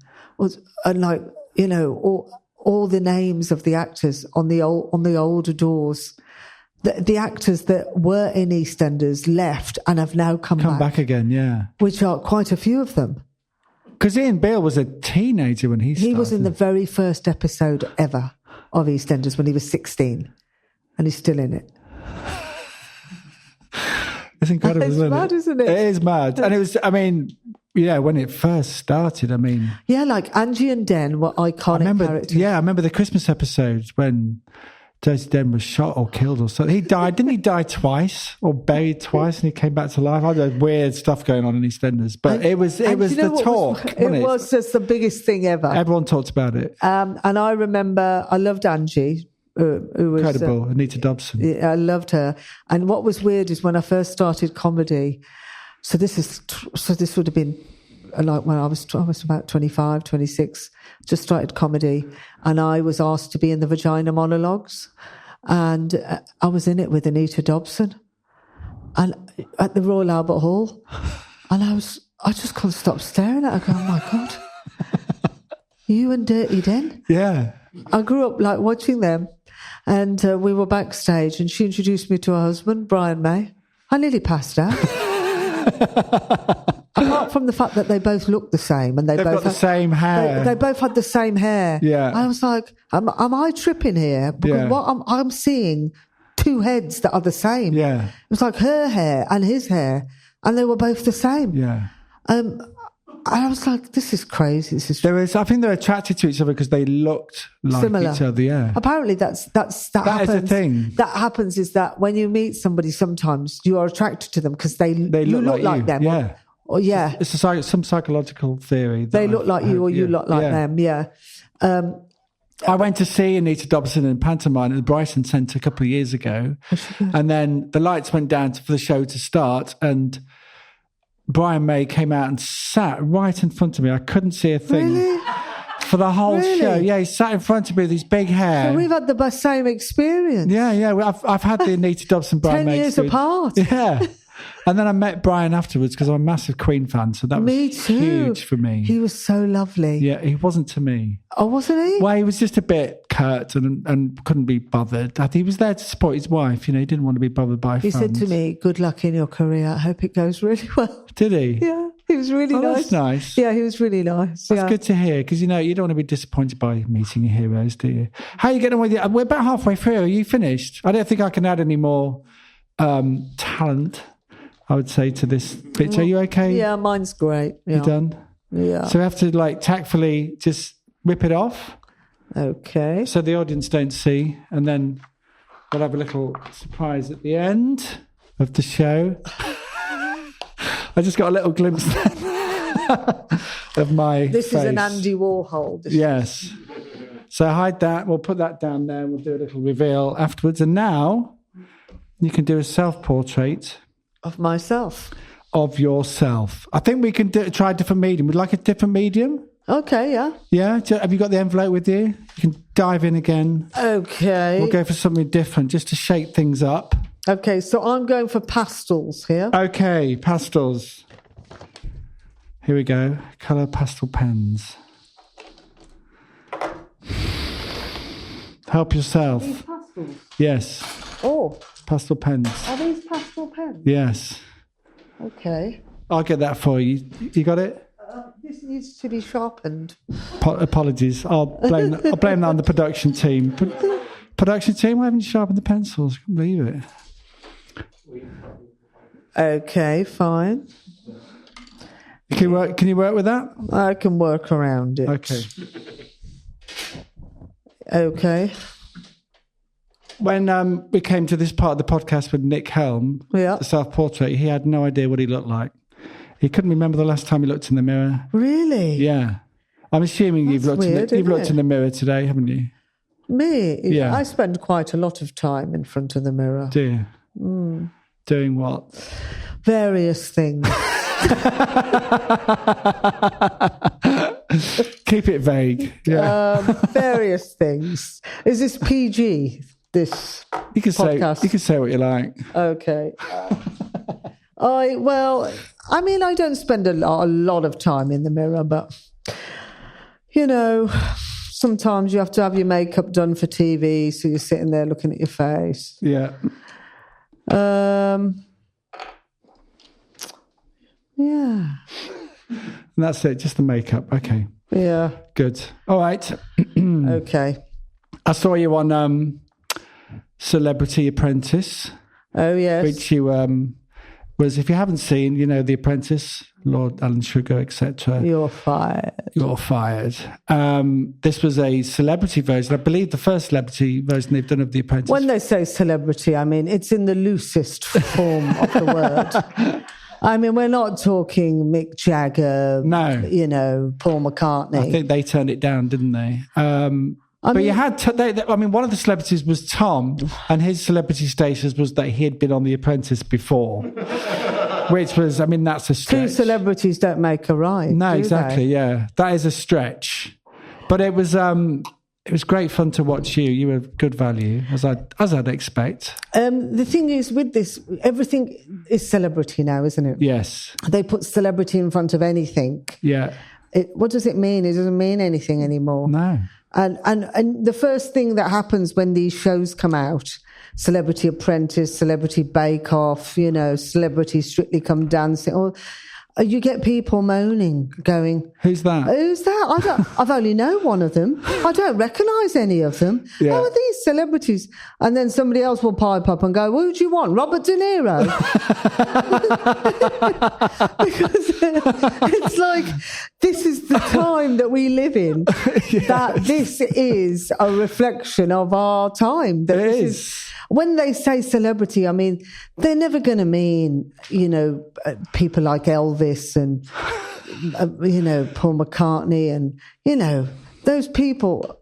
[SPEAKER 2] and like, you know, all the names of the actors on the older doors. The actors that were in EastEnders left and have now come
[SPEAKER 1] back again. Yeah,
[SPEAKER 2] which are quite a few of them.
[SPEAKER 1] Because Ian Beale was a teenager when he started.
[SPEAKER 2] He was in the very first episode ever of EastEnders when he was 16. And he's still in it.
[SPEAKER 1] It's incredible,
[SPEAKER 2] isn't it? It's mad, isn't it?
[SPEAKER 1] It is mad. And it was, I mean, yeah, when it first started, I mean...
[SPEAKER 2] Yeah, like Angie and Den were iconic characters.
[SPEAKER 1] Yeah, I remember the Christmas episodes when Josie Den was shot or killed or something. He died. Didn't he die twice or buried twice, and he came back to life? I had weird stuff going on in EastEnders. But it was the talk,
[SPEAKER 2] it was just the biggest thing ever.
[SPEAKER 1] Everyone talked about it.
[SPEAKER 2] And I remember, I loved Angie. Who was
[SPEAKER 1] incredible, Anita Dobson.
[SPEAKER 2] I loved her. And what was weird is when I first started comedy, so this would have been like when I was about 25, 26, just started comedy, and I was asked to be in the Vagina Monologues, and I was in it with Anita Dobson, and at the Royal Albert Hall, and I just couldn't stop staring at her. Going, oh my God, you and Dirty Den?
[SPEAKER 1] Yeah.
[SPEAKER 2] I grew up like watching them. And we were backstage, and she introduced me to her husband, Brian May. I nearly passed out. Apart from the fact that they both look the same and
[SPEAKER 1] they've got the same hair.
[SPEAKER 2] They both had the same hair.
[SPEAKER 1] Yeah.
[SPEAKER 2] I was like, am I tripping here? Because what I'm seeing two heads that are the same.
[SPEAKER 1] Yeah.
[SPEAKER 2] It was like her hair and his hair, and they were both the same.
[SPEAKER 1] Yeah.
[SPEAKER 2] And I was like, this is crazy.
[SPEAKER 1] I think they're attracted to each other because they looked like
[SPEAKER 2] similar.
[SPEAKER 1] each other. Yeah.
[SPEAKER 2] Apparently, that happens.
[SPEAKER 1] Is a thing.
[SPEAKER 2] That happens is that when you meet somebody, sometimes you are attracted to them because you look like them.
[SPEAKER 1] Yeah.
[SPEAKER 2] Or yeah.
[SPEAKER 1] It's some psychological theory.
[SPEAKER 2] They look like you, or you look like them. Yeah.
[SPEAKER 1] I went to see Anita Dobson in pantomime at the Brighton Centre a couple of years ago, and then the lights went down for the show to start, and Brian May came out and sat right in front of me. I couldn't see a thing for the whole show. Yeah, he sat in front of me with his big hair.
[SPEAKER 2] So we've had the same experience.
[SPEAKER 1] Yeah. I've had the Anita Dobson Brian
[SPEAKER 2] 10
[SPEAKER 1] May
[SPEAKER 2] years
[SPEAKER 1] experience.
[SPEAKER 2] apart.
[SPEAKER 1] Yeah. And then I met Brian afterwards because I'm a massive Queen fan, so that was huge for me.
[SPEAKER 2] He was so lovely.
[SPEAKER 1] Yeah, he wasn't to me.
[SPEAKER 2] Oh, wasn't he?
[SPEAKER 1] Well, he was just a bit curt and couldn't be bothered. He was there to support his wife. He didn't want to be bothered by
[SPEAKER 2] He
[SPEAKER 1] fans.
[SPEAKER 2] said to me, good luck in your career. I hope it goes really well.
[SPEAKER 1] Did he?
[SPEAKER 2] Yeah, he was really nice.
[SPEAKER 1] That's nice.
[SPEAKER 2] Yeah, he was really nice.
[SPEAKER 1] That's good to hear because, you don't want to be disappointed by meeting your heroes, do you? How are you getting on with it? We're about halfway through. Are you finished? I don't think I can add any more talent, I would say, to this pitch. Are you okay?
[SPEAKER 2] Yeah, mine's great. Yeah.
[SPEAKER 1] You done?
[SPEAKER 2] Yeah.
[SPEAKER 1] So we have to tactfully just rip it off.
[SPEAKER 2] Okay.
[SPEAKER 1] So the audience don't see, and then we'll have a little surprise at the end of the show. I just got a little glimpse of my
[SPEAKER 2] This
[SPEAKER 1] face.
[SPEAKER 2] is an Andy Warhol.
[SPEAKER 1] Yes. So hide that. We'll put that down there. We'll do a little reveal afterwards. And now you can do a self-portrait
[SPEAKER 2] of myself.
[SPEAKER 1] Of yourself. I think we can try a different medium. Would you like a different medium?
[SPEAKER 2] Okay, yeah.
[SPEAKER 1] Yeah? Have you got the envelope with you? You can dive in again.
[SPEAKER 2] Okay.
[SPEAKER 1] We'll go for something different just to shake things up.
[SPEAKER 2] Okay, so I'm going for pastels here.
[SPEAKER 1] Okay, pastels. Here we go. Colour pastel pens. Help yourself.
[SPEAKER 2] These pastels?
[SPEAKER 1] Yes.
[SPEAKER 2] Oh.
[SPEAKER 1] Pastel pens.
[SPEAKER 2] Are these pastel pens?
[SPEAKER 1] Yes.
[SPEAKER 2] Okay.
[SPEAKER 1] I'll get that for you. You got it?
[SPEAKER 2] This needs to be sharpened.
[SPEAKER 1] Apologies. I'll blame that on the production team. Production team, why haven't you sharpened the pencils? I can't believe it.
[SPEAKER 2] Okay, fine.
[SPEAKER 1] Can you work with that?
[SPEAKER 2] I can work around it.
[SPEAKER 1] Okay.
[SPEAKER 2] Okay.
[SPEAKER 1] When we came to this part of the podcast with Nick Helm, the self-portrait, he had no idea what he looked like. He couldn't remember the last time he looked in the mirror.
[SPEAKER 2] Really?
[SPEAKER 1] Yeah. I'm assuming you've looked in the mirror today, haven't you?
[SPEAKER 2] Me?
[SPEAKER 1] Yeah.
[SPEAKER 2] I spend quite a lot of time in front of the mirror.
[SPEAKER 1] Do you?
[SPEAKER 2] Mm.
[SPEAKER 1] Doing what?
[SPEAKER 2] Various things.
[SPEAKER 1] Keep it vague. Yeah.
[SPEAKER 2] Various things. Is this PG? This podcast?
[SPEAKER 1] You can say what you like.
[SPEAKER 2] Okay. I don't spend a lot of time in the mirror, but sometimes you have to have your makeup done for TV, so you're sitting there looking at your face.
[SPEAKER 1] Yeah.
[SPEAKER 2] Yeah.
[SPEAKER 1] And that's it, just the makeup. Okay.
[SPEAKER 2] Yeah.
[SPEAKER 1] Good. All right.
[SPEAKER 2] Okay.
[SPEAKER 1] I saw you on Celebrity Apprentice.
[SPEAKER 2] Oh, yes.
[SPEAKER 1] Which you was, if you haven't seen, The Apprentice, Lord Alan Sugar, etc.
[SPEAKER 2] You're fired.
[SPEAKER 1] You're fired. This was a celebrity version. I believe the first celebrity version they've done of The Apprentice.
[SPEAKER 2] When they say celebrity, I mean, it's in the loosest form of the word. I mean, we're not talking Mick Jagger,
[SPEAKER 1] no.
[SPEAKER 2] Paul McCartney.
[SPEAKER 1] I think they turned it down, didn't they? You had, one of the celebrities was Tom, and his celebrity status was that he had been on The Apprentice before, which was, that's a stretch.
[SPEAKER 2] Two celebrities don't make a rhyme.
[SPEAKER 1] No, exactly, yeah. That is a stretch. But it was great fun to watch you. You were good value, as I'd expect. The
[SPEAKER 2] thing is, with this, everything is celebrity now, isn't it?
[SPEAKER 1] Yes.
[SPEAKER 2] They put celebrity in front of anything.
[SPEAKER 1] Yeah.
[SPEAKER 2] What does it mean? It doesn't mean anything anymore.
[SPEAKER 1] No.
[SPEAKER 2] And the first thing that happens when these shows come out, Celebrity Apprentice, Celebrity Bake Off, Celebrity Strictly Come Dancing, you get people moaning, going,
[SPEAKER 1] Who's that?
[SPEAKER 2] Who's that? I've only known one of them. I don't recognise any of them.
[SPEAKER 1] Yeah.
[SPEAKER 2] How are these celebrities? And then somebody else will pipe up and go, who do you want? Robert De Niro? Because it's like, this is the time that we live in. Yes. That this is a reflection of our time. That
[SPEAKER 1] it
[SPEAKER 2] is. When they say celebrity, I mean, they're never going to mean, people like Elvis and, Paul McCartney and, those people.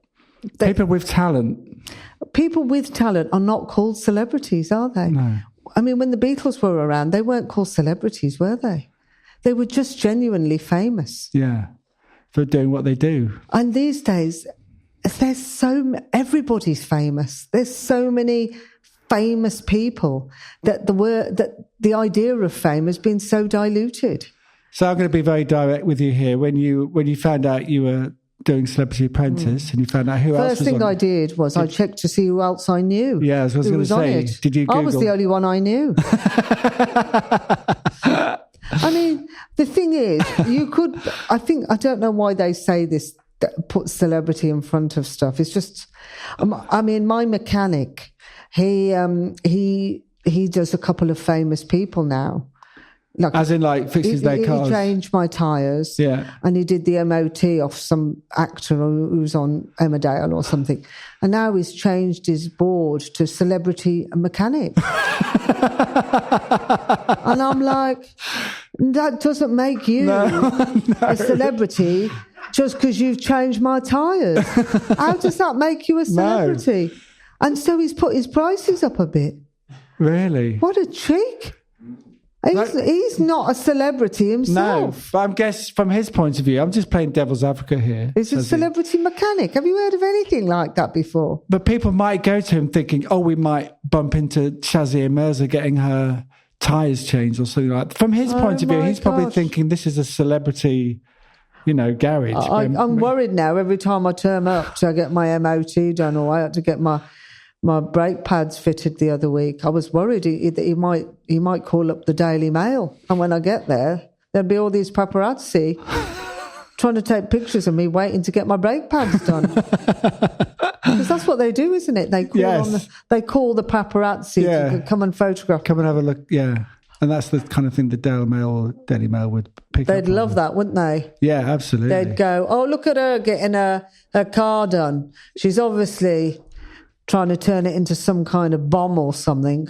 [SPEAKER 1] People with talent.
[SPEAKER 2] People with talent are not called celebrities, are they?
[SPEAKER 1] No.
[SPEAKER 2] I mean, when the Beatles were around, they weren't called celebrities, were they? They were just genuinely famous.
[SPEAKER 1] Yeah, for doing what they do.
[SPEAKER 2] And these days, everybody's famous. There's so many famous people that the idea of fame has been so diluted.
[SPEAKER 1] So I'm going to be very direct with you here. When you found out you were doing Celebrity Apprentice and you found out who else was on it.
[SPEAKER 2] First thing I did was I checked to see who else I knew.
[SPEAKER 1] Yeah, I was going to say, did you Google?
[SPEAKER 2] I was the only one I knew. I mean, the thing is, I don't know why they say this, put celebrity in front of stuff. It's just, I mean, my mechanic, he does a couple of famous people now.
[SPEAKER 1] As in, fixes their cars.
[SPEAKER 2] He changed my tyres.
[SPEAKER 1] Yeah.
[SPEAKER 2] And he did the MOT off some actor who's on Emmerdale or something. And now he's changed his board to celebrity mechanic. And I'm like, that doesn't make you a celebrity just because you've changed my tyres. How does that make you a celebrity? No. And so he's put his prices up a bit.
[SPEAKER 1] Really?
[SPEAKER 2] What a cheek. He's not a celebrity himself.
[SPEAKER 1] No, but I guess from his point of view, I'm just playing devil's advocate here.
[SPEAKER 2] He's a celebrity mechanic. Have you heard of anything like that before?
[SPEAKER 1] But people might go to him thinking, we might bump into Shazia Mirza getting her tyres changed or something like that. From his point of view, he's probably thinking this is a celebrity, garage.
[SPEAKER 2] I'm worried now every time I turn up to get my MOT done, or I had to get my brake pads fitted the other week. I was worried that he might call up the Daily Mail, and when I get there, there'll be all these paparazzi trying to take pictures of me waiting to get my brake pads done. Because that's what they do, isn't it? They call the paparazzi to come and photograph.
[SPEAKER 1] Come and have a look. Yeah, and that's the kind of thing the Daily Mail would pick up.
[SPEAKER 2] They'd love that, wouldn't they?
[SPEAKER 1] Yeah, absolutely.
[SPEAKER 2] They'd go, look at her getting her car done. She's obviously trying to turn it into some kind of bomb or something.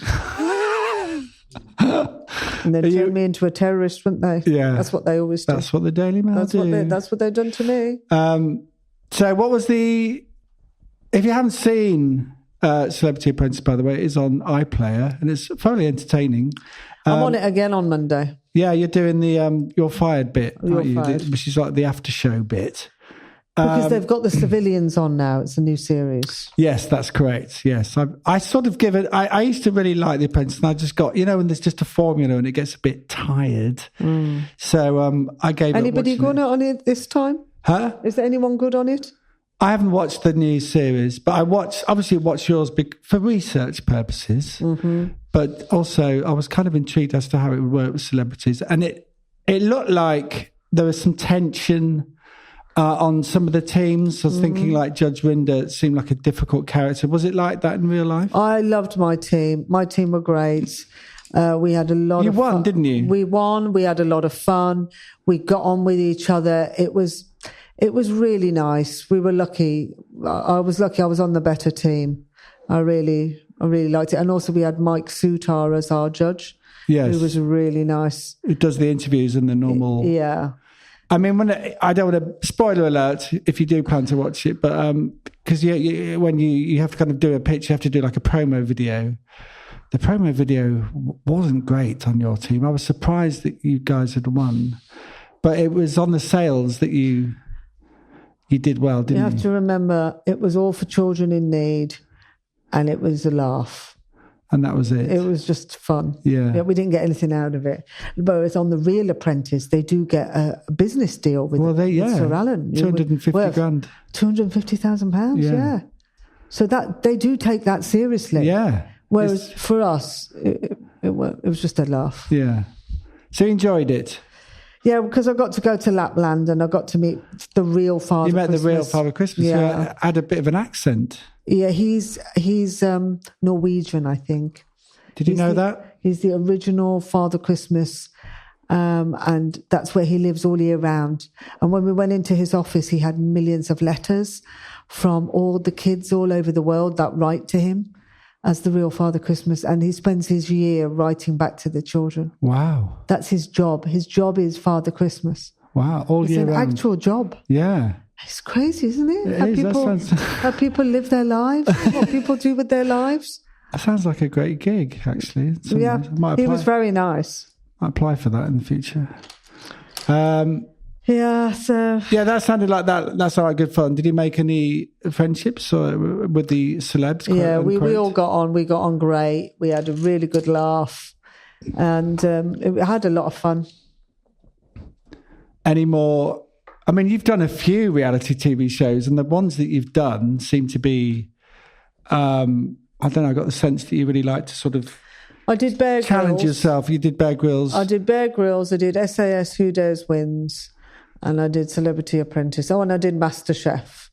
[SPEAKER 2] And they'd turn me into a terrorist, wouldn't they?
[SPEAKER 1] Yeah.
[SPEAKER 2] That's what they always do.
[SPEAKER 1] That's what the Daily Mail do.
[SPEAKER 2] That's what they've done to me.
[SPEAKER 1] So what was if you haven't seen Celebrity Apprentice, by the way, it is on iPlayer and it's thoroughly entertaining.
[SPEAKER 2] I'm on it again on Monday.
[SPEAKER 1] Yeah, you're doing the You're Fired bit, aren't you?
[SPEAKER 2] Fired.
[SPEAKER 1] Which is like the after show bit.
[SPEAKER 2] Because they've got the civilians on now. It's a new series.
[SPEAKER 1] Yes, that's correct. Yes. I sort of give it... I used to really like The Apprentice, and I just got... when there's just a formula and it gets a bit tired. So I gave
[SPEAKER 2] Anybody good on it this time?
[SPEAKER 1] Huh?
[SPEAKER 2] Is there anyone good on it?
[SPEAKER 1] I haven't watched the new series, but I obviously watched yours for research purposes. Mm-hmm. But also, I was kind of intrigued as to how it would work with celebrities. And it looked like there was some tension... on some of the teams. I was thinking like Judge Rinder seemed like a difficult character. Was it like that in real life?
[SPEAKER 2] I loved my team. My team were great. We had a lot of fun. You won,
[SPEAKER 1] didn't you?
[SPEAKER 2] We won. We had a lot of fun. We got on with each other. It was really nice. We were lucky. I was lucky I was on the better team. I really liked it. And also we had Mike Sutar as our judge.
[SPEAKER 1] Yes.
[SPEAKER 2] Who was really nice.
[SPEAKER 1] Who does the interviews and the normal...
[SPEAKER 2] Yeah.
[SPEAKER 1] I mean, I don't want to spoiler alert if you do plan to watch it, but because when you have to kind of do a pitch, you have to do like a promo video. The promo video wasn't great on your team. I was surprised that you guys had won, but it was on the sales that you did well, didn't you?
[SPEAKER 2] You have to remember, it was all for children in need, and it was a laugh.
[SPEAKER 1] And that was it.
[SPEAKER 2] It was just fun.
[SPEAKER 1] Yeah.
[SPEAKER 2] We didn't get anything out of it. But it's on The Real Apprentice, they do get a business deal with Sir Alan.
[SPEAKER 1] 250 grand.
[SPEAKER 2] £250,000, yeah. So that they do take that seriously.
[SPEAKER 1] Yeah.
[SPEAKER 2] Whereas for us, it was just a laugh.
[SPEAKER 1] Yeah. So you enjoyed it?
[SPEAKER 2] Yeah, because I got to go to Lapland and I got to meet the real Father
[SPEAKER 1] You met
[SPEAKER 2] Christmas.
[SPEAKER 1] the real Father Christmas.
[SPEAKER 2] Yeah.
[SPEAKER 1] Who had a bit of an accent.
[SPEAKER 2] Yeah, he's Norwegian, I think.
[SPEAKER 1] Did you know that?
[SPEAKER 2] He's the original Father Christmas, and that's where he lives all year round. And when we went into his office, he had millions of letters from all the kids all over the world that write to him as the real Father Christmas. And he spends his year writing back to the children.
[SPEAKER 1] Wow.
[SPEAKER 2] That's his job. His job is Father Christmas.
[SPEAKER 1] Wow, all year round.
[SPEAKER 2] It's an actual job.
[SPEAKER 1] Yeah.
[SPEAKER 2] It's crazy, isn't it?
[SPEAKER 1] It is.
[SPEAKER 2] How people live their lives, what people do with their lives.
[SPEAKER 1] That sounds like a great gig, actually.
[SPEAKER 2] Yeah, he was very nice.
[SPEAKER 1] Might apply for that in the future.
[SPEAKER 2] Yeah, so...
[SPEAKER 1] Yeah, that sounded like that. That's all right, good fun. Did you make any friendships with the celebs?
[SPEAKER 2] Yeah, we all got on. We got on great. We had a really good laugh. And it had a lot of fun.
[SPEAKER 1] Any more... I mean, you've done a few reality TV shows, and the ones that you've done seem to be... I don't know, I got the sense that you really like to sort of...
[SPEAKER 2] I did Bear Grylls.
[SPEAKER 1] Challenge yourself. You did Bear Grylls.
[SPEAKER 2] I did Bear Grylls. I did SAS Who Dares Wins. And I did Celebrity Apprentice. Oh, and I did MasterChef.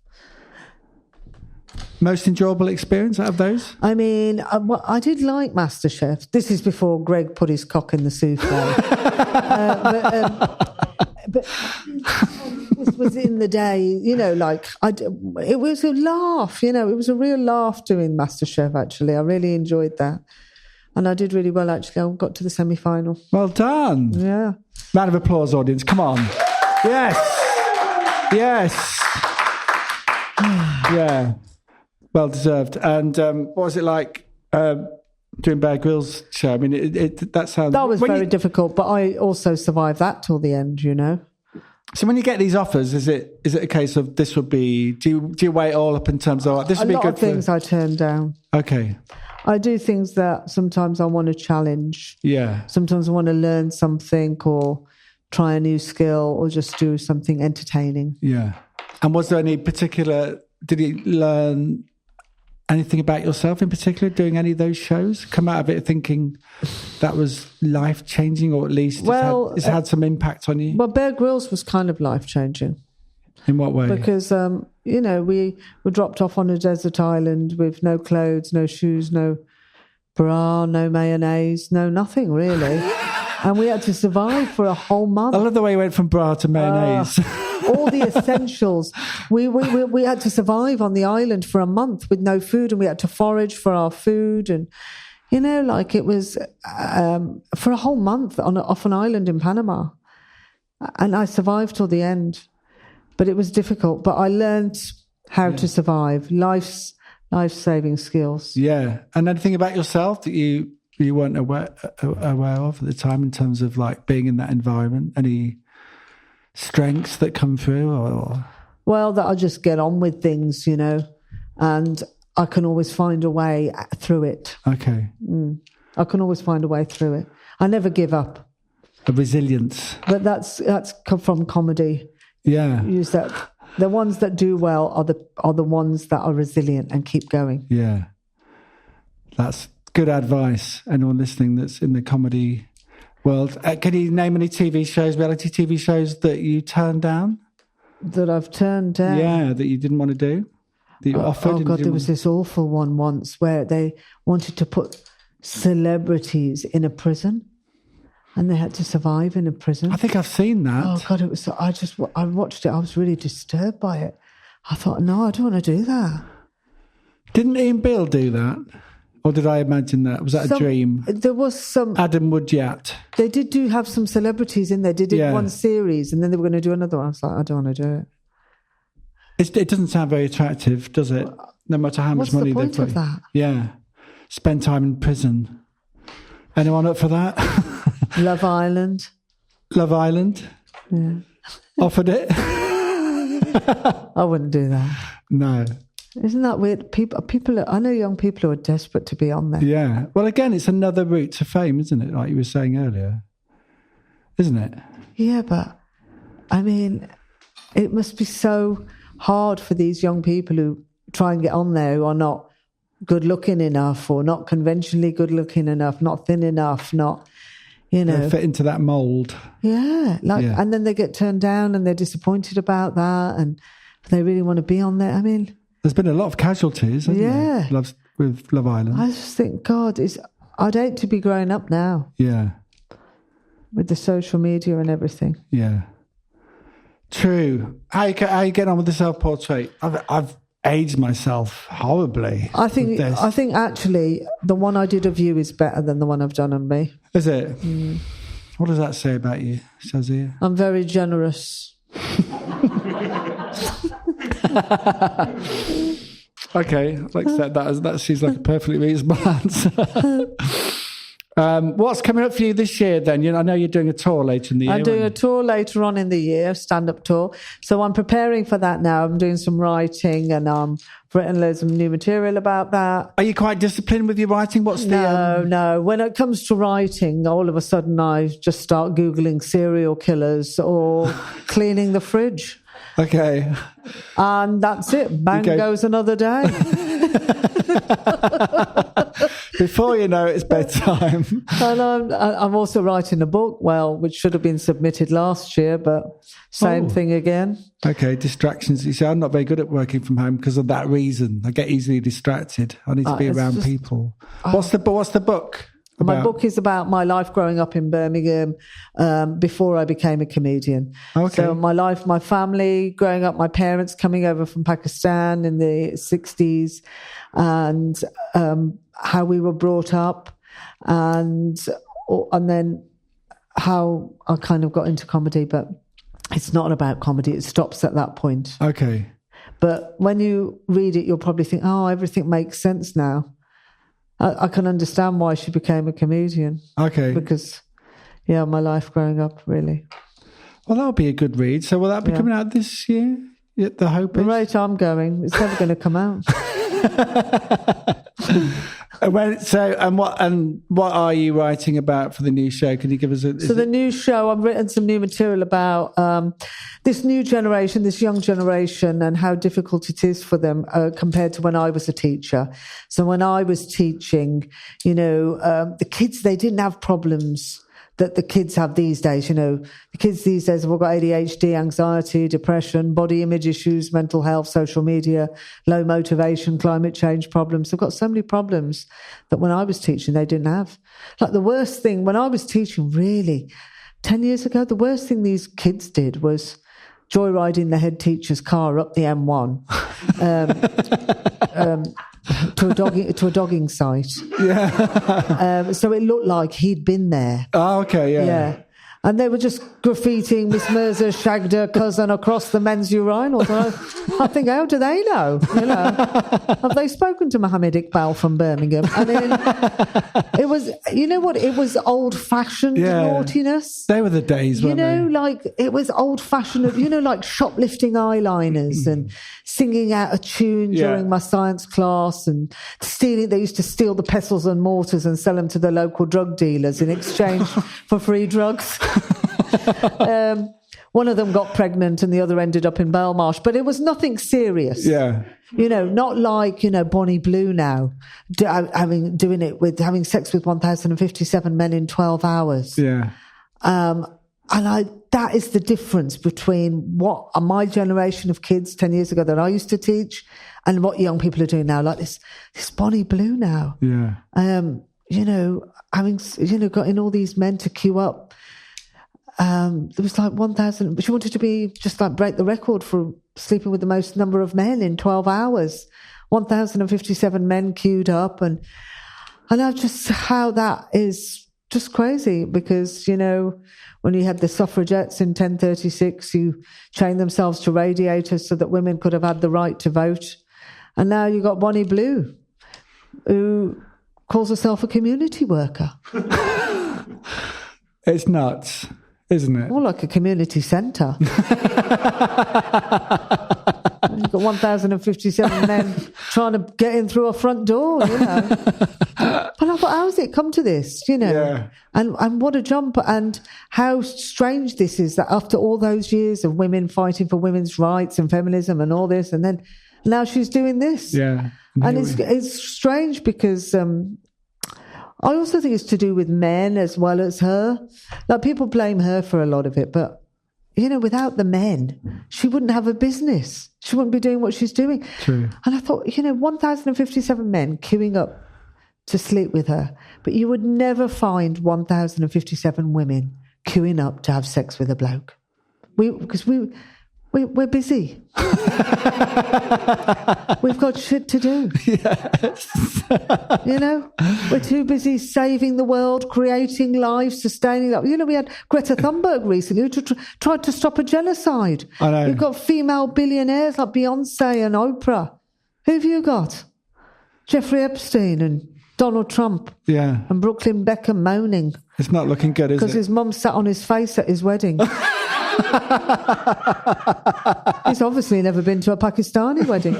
[SPEAKER 1] Most enjoyable experience out of those?
[SPEAKER 2] I mean, I did like MasterChef. This is before Greg put his cock in the souffle. But this was in the day, you know, like, it was a laugh, you know, it was a real laugh doing MasterChef, actually. I really enjoyed that. And I did really well, actually. I got to the semi-final.
[SPEAKER 1] Well done.
[SPEAKER 2] Yeah.
[SPEAKER 1] Round of applause, audience. Come on. Yes. Yes. Yeah. Well deserved. And what was it like doing Bear Grylls' show? I mean, that sounds...
[SPEAKER 2] That was very difficult, but I also survived that till the end, you know.
[SPEAKER 1] So when you get these offers, is it a case of this would be... Do you weigh it all up in terms of this would be good for...
[SPEAKER 2] A lot of things I turn down.
[SPEAKER 1] Okay.
[SPEAKER 2] I do things that sometimes I want to challenge.
[SPEAKER 1] Yeah.
[SPEAKER 2] Sometimes I want to learn something or try a new skill or just do something entertaining.
[SPEAKER 1] Yeah. And was there any particular... Did you learn anything about yourself in particular doing any of those shows? Come out of it thinking that was life-changing, or at least it's had some impact on you?
[SPEAKER 2] Well, Bear Grylls was kind of life-changing.
[SPEAKER 1] In what way?
[SPEAKER 2] Because, you know, we were dropped off on a desert island with no clothes, no shoes, no bra, no mayonnaise, no nothing really. And we had to survive for a whole month.
[SPEAKER 1] I love the way you went from bra to mayonnaise.
[SPEAKER 2] All the essentials. We had to survive on the island for a month with no food, and we had to forage for our food. And, you know, like it was for a whole month off an island in Panama. And I survived till the end. But it was difficult. But I learned how to survive, life-saving skills.
[SPEAKER 1] Yeah. And anything about yourself that you weren't aware of at the time in terms of like being in that environment? Any strengths that come through? Or?
[SPEAKER 2] Well, that I just get on with things, you know, and I can always find a way through it.
[SPEAKER 1] Okay.
[SPEAKER 2] I can always find a way through it. I never give up.
[SPEAKER 1] A resilience.
[SPEAKER 2] But that's come from comedy.
[SPEAKER 1] Yeah.
[SPEAKER 2] Use that. The ones that do well are the ones that are resilient and keep going.
[SPEAKER 1] Yeah. That's good advice. Anyone listening that's in the comedy world. Can you name any TV shows, reality TV shows that you turned down?
[SPEAKER 2] That I've turned down?
[SPEAKER 1] Yeah, that you didn't want to do? That you offered?
[SPEAKER 2] Oh, God, there was this awful one once where they wanted to put celebrities in a prison. And they had to survive in a prison.
[SPEAKER 1] I think I've seen that.
[SPEAKER 2] Oh, God, it was... I watched it. I was really disturbed by it. I thought, no, I don't want to do that.
[SPEAKER 1] Didn't Ian Beale do that? Or did I imagine that? Was that a dream?
[SPEAKER 2] There was some...
[SPEAKER 1] Adam Woodyat.
[SPEAKER 2] They did have some celebrities in there. They did one series, and then they were going to do another one. I was like, I don't want to do it.
[SPEAKER 1] It doesn't sound very attractive, does it? No matter how much money they pay.
[SPEAKER 2] What's the point of that?
[SPEAKER 1] Yeah. Spend time in prison. Anyone up for that?
[SPEAKER 2] Love Island.
[SPEAKER 1] Love Island?
[SPEAKER 2] Yeah.
[SPEAKER 1] Offered it?
[SPEAKER 2] I wouldn't do that.
[SPEAKER 1] No.
[SPEAKER 2] Isn't that weird? I know young people who are desperate to be on there.
[SPEAKER 1] Yeah. Well, again, it's another route to fame, isn't it? Like you were saying earlier. Isn't it?
[SPEAKER 2] Yeah, but, I mean, it must be so hard for these young people who try and get on there who are not good looking enough or not conventionally good looking enough, not thin enough, not... You know,
[SPEAKER 1] they fit into that mould.
[SPEAKER 2] Yeah, and then they get turned down and they're disappointed about that, and they really want to be on there. I mean,
[SPEAKER 1] there's been a lot of casualties, hasn't there? With Love Island.
[SPEAKER 2] I just think, God, I'd hate to be growing up now.
[SPEAKER 1] Yeah.
[SPEAKER 2] With the social media and everything.
[SPEAKER 1] Yeah. True. How you getting on with the self-portrait? I've aged myself horribly.
[SPEAKER 2] I think actually the one I did of you is better than the one I've done on me.
[SPEAKER 1] Is it? Mm. What does that say about you, Shazia?
[SPEAKER 2] I'm very generous.
[SPEAKER 1] Okay, I'd like to say that seems like a perfectly reasonable answer. What's coming up for you this year then? I know you're doing a tour later in the year.
[SPEAKER 2] I'm doing a tour later on in the year, stand-up tour. So I'm preparing for that now. I'm doing some writing and I've written loads of new material about that.
[SPEAKER 1] Are you quite disciplined with your writing?
[SPEAKER 2] No. When it comes to writing, all of a sudden I just start Googling serial killers or cleaning the fridge.
[SPEAKER 1] Okay.
[SPEAKER 2] And that's it. Bang goes another day.
[SPEAKER 1] Before you know it, it's bedtime.
[SPEAKER 2] And I'm also writing a book, which should have been submitted last year, but same thing again. Okay,
[SPEAKER 1] distractions. You see, I'm not very good at working from home because of that reason. I get easily distracted. I need to be around people. What's the book?
[SPEAKER 2] My book is about my life growing up in Birmingham before I became a comedian.
[SPEAKER 1] Okay.
[SPEAKER 2] So my life, my family, growing up, my parents coming over from Pakistan in the 60s and how we were brought up and then how I kind of got into comedy. But it's not about comedy. It stops at that point.
[SPEAKER 1] Okay.
[SPEAKER 2] But when you read it, you'll probably think, everything makes sense now. I can understand why she became a comedian.
[SPEAKER 1] Okay.
[SPEAKER 2] Because, my life growing up, really.
[SPEAKER 1] Well, that'll be a good read. So will that be coming out this year? The hope is?
[SPEAKER 2] The rate I'm going, it's never going to come out.
[SPEAKER 1] What are you writing about for the new show? Can you give us
[SPEAKER 2] the new show, I've written some new material about this new generation, this young generation, and how difficult it is for them compared to when I was a teacher. So when I was teaching, the kids, they didn't have problems that the kids have these days. The kids these days have all got ADHD, anxiety, depression, body image issues, mental health, social media, low motivation, climate change problems. They've got so many problems that when I was teaching, they didn't have. Like the worst thing, when I was teaching, really, 10 years ago, the worst thing these kids did was joyriding the head teacher's car up the M1 to a dogging site.
[SPEAKER 1] Yeah.
[SPEAKER 2] So it looked like he'd been there.
[SPEAKER 1] Oh, okay, yeah.
[SPEAKER 2] Yeah. And they were just graffitiing Miss Mirza shagged her cousin across the men's urinals. I think, how do they know? Have they spoken to Mohammed Iqbal from Birmingham? I mean, it was, it was old-fashioned naughtiness.
[SPEAKER 1] They were the days, weren't they?
[SPEAKER 2] Like, it was old-fashioned, like shoplifting eyeliners and singing out a tune during my science class and stealing. They used to steal the pestles and mortars and sell them to the local drug dealers in exchange for free drugs. One of them got pregnant and the other ended up in Belmarsh, but it was nothing serious.
[SPEAKER 1] Yeah.
[SPEAKER 2] Not like, Bonnie Blue now, having sex with 1,057 men in 12 hours.
[SPEAKER 1] Yeah.
[SPEAKER 2] That is the difference between what my generation of kids 10 years ago that I used to teach and what young people are doing now. Like this Bonnie Blue now.
[SPEAKER 1] Yeah.
[SPEAKER 2] Getting all these men to queue up. There was like 1,000. She wanted to break the record for sleeping with the most number of men in 12 hours. 1,057 men queued up, and I just how that is just crazy because when you had the suffragettes in 1036, who chained themselves to radiators so that women could have had the right to vote, and now you got Bonnie Blue, who calls herself a community worker.
[SPEAKER 1] It's nuts. Isn't it?
[SPEAKER 2] More like a community centre. You've got 1,057 men trying to get in through a front door, But I thought, how has it come to this,
[SPEAKER 1] Yeah.
[SPEAKER 2] And what a jump, and how strange this is that after all those years of women fighting for women's rights and feminism and all this, and then now she's doing this.
[SPEAKER 1] Yeah.
[SPEAKER 2] And it's strange because I also think it's to do with men as well as her. Like, people blame her for a lot of it, but, without the men, she wouldn't have a business. She wouldn't be doing what she's doing.
[SPEAKER 1] True.
[SPEAKER 2] And I thought, 1,057 men queuing up to sleep with her, but you would never find 1,057 women queuing up to have sex with a bloke. Because we're busy. We've got shit to do.
[SPEAKER 1] Yes.
[SPEAKER 2] We're too busy saving the world, creating life, sustaining life. We had Greta Thunberg recently who tried to stop a genocide.
[SPEAKER 1] I know.
[SPEAKER 2] You've got female billionaires like Beyonce and Oprah. Who have you got? Jeffrey Epstein and Donald Trump.
[SPEAKER 1] Yeah.
[SPEAKER 2] And Brooklyn Beckham moaning.
[SPEAKER 1] It's not looking good, is it?
[SPEAKER 2] Because his mum sat on his face at his wedding. He's obviously never been to a Pakistani wedding.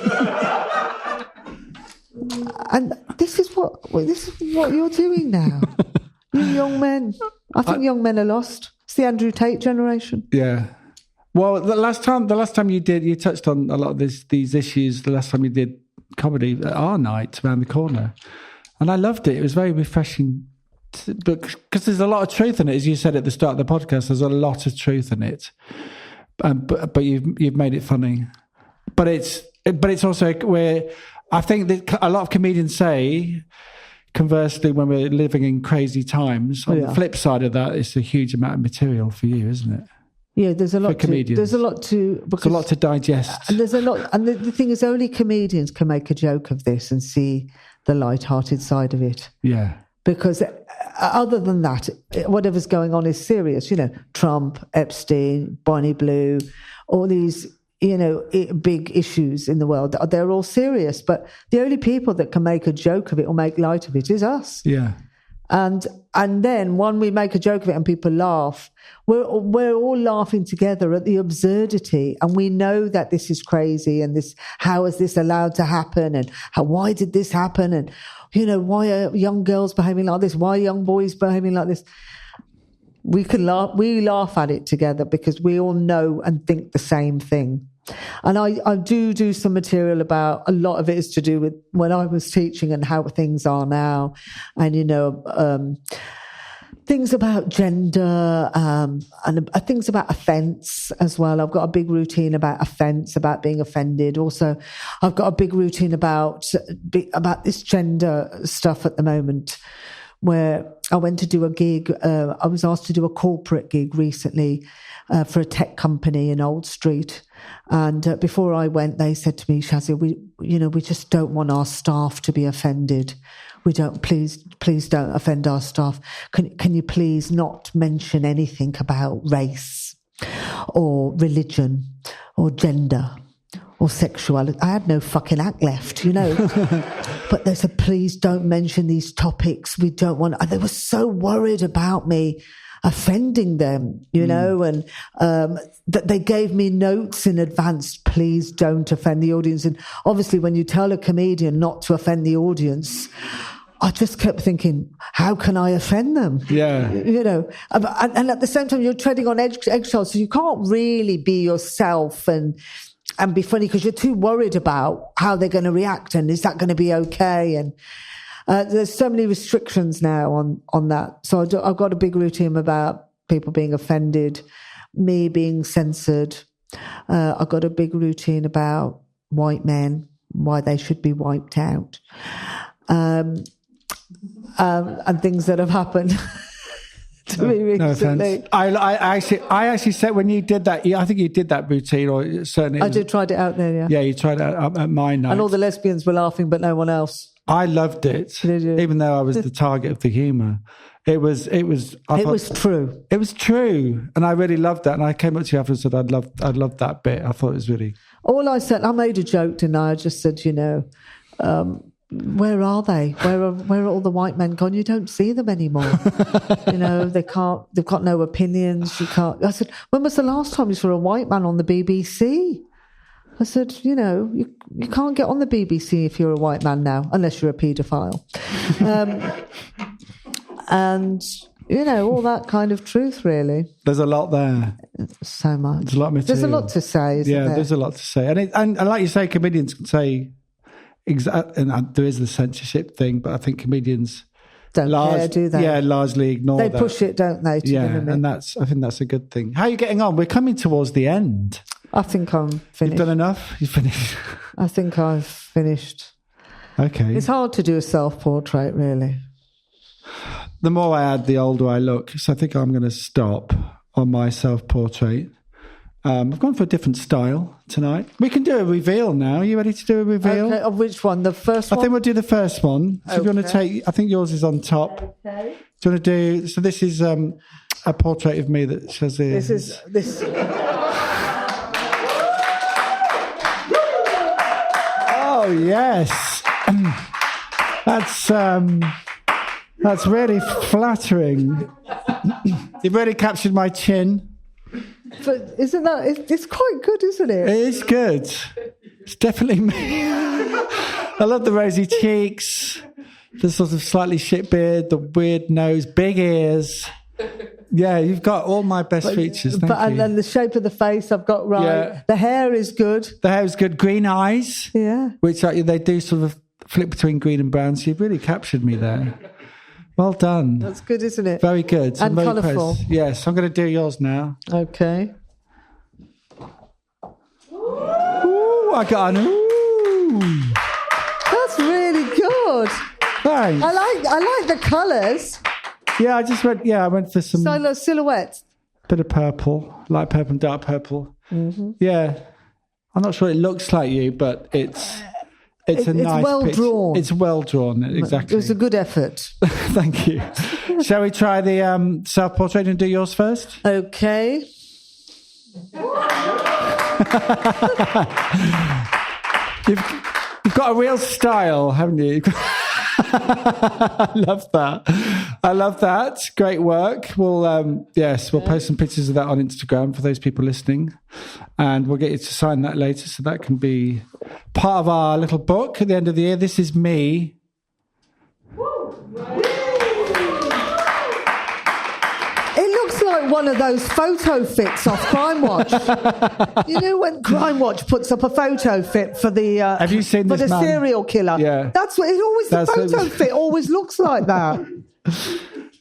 [SPEAKER 2] And this is what you're doing now. You young men. I think young men are lost. It's the Andrew Tate generation.
[SPEAKER 1] Yeah. Well, the last time you touched on a lot of these issues. The last time you did comedy at our night around the corner, and I loved it. It was very refreshing, because there's a lot of truth in it, as you said at the start of the podcast. There's a lot of truth in it, but you've made it funny. But it's also where I think that a lot of comedians say, conversely, when we're living in crazy times, on the flip side of that, it's a huge amount of material for you, isn't it?
[SPEAKER 2] Yeah, there's a lot. There's a lot to digest. And there's a lot. And the thing is, only comedians can make a joke of this and see the light-hearted side of it.
[SPEAKER 1] Yeah.
[SPEAKER 2] Because other than that, whatever's going on is serious. Trump, Epstein, Bonnie Blue, all these, big issues in the world, they're all serious. But the only people that can make a joke of it or make light of it is us.
[SPEAKER 1] Yeah.
[SPEAKER 2] And then when we make a joke of it and people laugh, we're all laughing together at the absurdity, and we know that this is crazy, and how is this allowed to happen, and why did this happen, and why are young girls behaving like this, why are young boys behaving like this. We laugh at it together because we all know and think the same thing. And I do some material about, a lot of it is to do with when I was teaching and how things are now, and things about gender, and things about offence as well. I've got a big routine about offence, about being offended. Also, I've got a big routine about this gender stuff at the moment, where I went to do a gig. I was asked to do a corporate gig recently for a tech company in Old Street. And before I went, they said to me, Shazia, we just don't want our staff to be offended. We don't, please don't offend our staff. Can you please not mention anything about race or religion or gender or sexuality? I had no fucking act left, But they said, please don't mention these topics. We don't want. They were so worried about me offending them, and that they gave me notes in advance. Please don't offend the audience. And obviously, when you tell a comedian not to offend the audience, I just kept thinking, how can I offend them?
[SPEAKER 1] Yeah.
[SPEAKER 2] And at the same time, you're treading on eggshells, so you can't really be yourself and be funny because you're too worried about how they're going to react and is that going to be okay? And there's so many restrictions now on that. So I've got a big routine about people being offended, me being censored. I've got a big routine about white men, why they should be wiped out, and things that have happened to me recently.
[SPEAKER 1] No, I actually said when you did that, I think you did that routine, or certainly
[SPEAKER 2] I tried it out there. Yeah,
[SPEAKER 1] yeah, you tried it out at my night,
[SPEAKER 2] and all the lesbians were laughing, but no one else.
[SPEAKER 1] I loved it, even though I was the target of the humour. It was true. It was true, and I really loved that. And I came up to you after and said, "I loved that bit." I thought it was really.
[SPEAKER 2] All I said, I made a joke, didn't I? I just said, where are they? Where are all the white men gone? You don't see them anymore. They can't. They've got no opinions. You can't. I said, when was the last time you saw a white man on the BBC? I said, you can't get on the BBC if you're a white man now, unless you're a paedophile. And, all that kind of truth, really.
[SPEAKER 1] There's a lot there.
[SPEAKER 2] So much.
[SPEAKER 1] There's a lot of material.
[SPEAKER 2] There's a lot to say, isn't there?
[SPEAKER 1] Yeah, there's a lot to say. And like you say, comedians can say, and there is the censorship thing, but I think comedians
[SPEAKER 2] don't care, do they?
[SPEAKER 1] Yeah, largely ignore
[SPEAKER 2] They
[SPEAKER 1] that.
[SPEAKER 2] push it, don't they, to the limit?
[SPEAKER 1] And I think that's a good thing. How are you getting on? We're coming towards the end.
[SPEAKER 2] I think I'm finished.
[SPEAKER 1] You've done enough? You've finished?
[SPEAKER 2] I think I've finished.
[SPEAKER 1] Okay.
[SPEAKER 2] It's hard to do a self-portrait, really.
[SPEAKER 1] The more I add, the older I look. So I think I'm going to stop on my self-portrait. I've gone for a different style tonight. We can do a reveal now. Are you ready to do a reveal?
[SPEAKER 2] Okay, of which one? The first one?
[SPEAKER 1] I think we'll do the first one. So if you want to take, I think yours is on top.
[SPEAKER 2] Okay.
[SPEAKER 1] Do you want to do, so this is a portrait of me that Shazia.
[SPEAKER 2] This.
[SPEAKER 1] Oh, yes. That's really flattering. You've really captured my chin.
[SPEAKER 2] But isn't that, it's quite good, isn't it?
[SPEAKER 1] It is good. It's definitely me. I love the rosy cheeks, the sort of slightly shit beard, the weird nose, big ears. Yeah, you've got all my best features. Thank you.
[SPEAKER 2] And then the shape of the face I've got right. Yeah. The hair is good.
[SPEAKER 1] The hair is good. Green eyes.
[SPEAKER 2] Yeah.
[SPEAKER 1] Which they do sort of flip between green and brown. So you've really captured me there. Well done.
[SPEAKER 2] That's good, isn't it?
[SPEAKER 1] Very good.
[SPEAKER 2] And colourful.
[SPEAKER 1] Yes, I'm going to do yours now.
[SPEAKER 2] Okay.
[SPEAKER 1] Ooh, I got an ooh.
[SPEAKER 2] That's really good.
[SPEAKER 1] Thanks.
[SPEAKER 2] I like the colours.
[SPEAKER 1] Yeah, I went for some
[SPEAKER 2] silhouettes.
[SPEAKER 1] Bit of purple, light purple and dark purple.
[SPEAKER 2] Mm-hmm.
[SPEAKER 1] Yeah. I'm not sure it looks like you, but it's a nice
[SPEAKER 2] well
[SPEAKER 1] picture.
[SPEAKER 2] Drawn.
[SPEAKER 1] It's well drawn, exactly.
[SPEAKER 2] It was a good effort.
[SPEAKER 1] Thank you. Shall we try the self-portrait and do yours first?
[SPEAKER 2] Okay.
[SPEAKER 1] You've got a real style, haven't you? I love that. Great work. We'll post some pictures of that on Instagram for those people listening, and we'll get you to sign that later, so that can be part of our little book at the end of the year. This is me.
[SPEAKER 2] It looks like one of those photo fits off Crime Watch. You know when Crime Watch puts up a photo fit for the
[SPEAKER 1] have you seen this man?
[SPEAKER 2] Serial killer?
[SPEAKER 1] Yeah,
[SPEAKER 2] that's what it always. The photo fit always looks like that.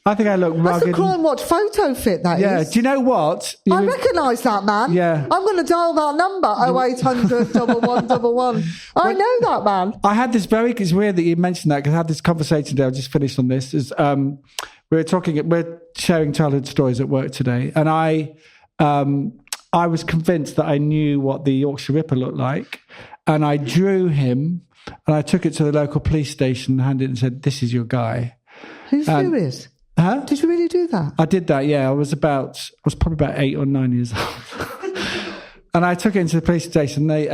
[SPEAKER 1] I think I look rugged.
[SPEAKER 2] That's a Crime Watch photo fit. That is.
[SPEAKER 1] Yeah. Do you know what?
[SPEAKER 2] I recognise that man.
[SPEAKER 1] Yeah.
[SPEAKER 2] I'm going to dial that number 0800 1111. I know that man.
[SPEAKER 1] I had this it's weird that you mentioned that, because I had this conversation today. I just finished on this. We're sharing childhood stories at work today, and I was convinced that I knew what the Yorkshire Ripper looked like, and I drew him, and I took it to the local police station and handed it and said, "This is your guy."
[SPEAKER 2] Are you serious?
[SPEAKER 1] Huh?
[SPEAKER 2] Did you really do that?
[SPEAKER 1] I did that, yeah. I was probably about 8 or 9 years old. And I took it into the police station, they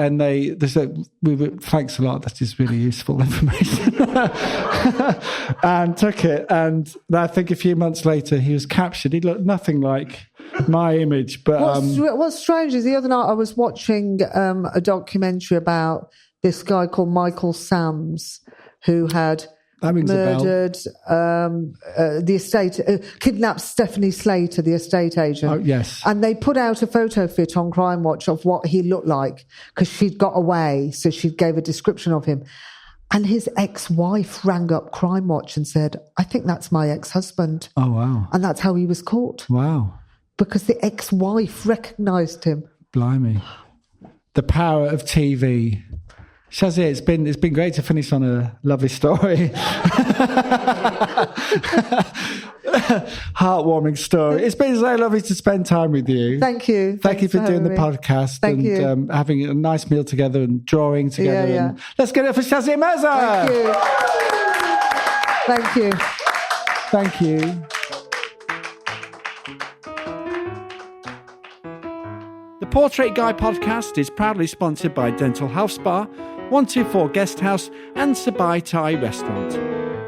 [SPEAKER 1] said, "Thanks a lot, that is really useful information." And took it, and I think a few months later he was captured. He looked nothing like my image. But
[SPEAKER 2] what's strange is the other night I was watching a documentary about this guy called Michael Sams, who had murdered the estate, kidnapped Stephanie Slater, the estate agent.
[SPEAKER 1] Oh, yes.
[SPEAKER 2] And they put out a photo fit on Crime Watch of what he looked like, because she'd got away, so she gave a description of him. And his ex-wife rang up Crime Watch and said, "I think that's my ex-husband."
[SPEAKER 1] Oh, wow.
[SPEAKER 2] And that's how he was caught.
[SPEAKER 1] Wow.
[SPEAKER 2] Because the ex-wife recognised him.
[SPEAKER 1] Blimey. The power of TV. Shazia, it's been great to finish on a lovely story. Heartwarming story. It's been so lovely to spend time with you.
[SPEAKER 2] Thank you.
[SPEAKER 1] Thank you for doing the podcast.
[SPEAKER 2] Thank you.
[SPEAKER 1] Having a nice meal together and drawing together.
[SPEAKER 2] Yeah.
[SPEAKER 1] And let's get it for Shazia Mirza.
[SPEAKER 2] Thank you.
[SPEAKER 1] Thank you. The Portrait Guy podcast is proudly sponsored by Dental Health Spa, 124 Guest House and Sabai Thai Restaurant.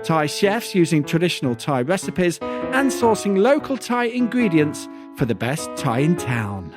[SPEAKER 1] Thai chefs using traditional Thai recipes and sourcing local Thai ingredients for the best Thai in town.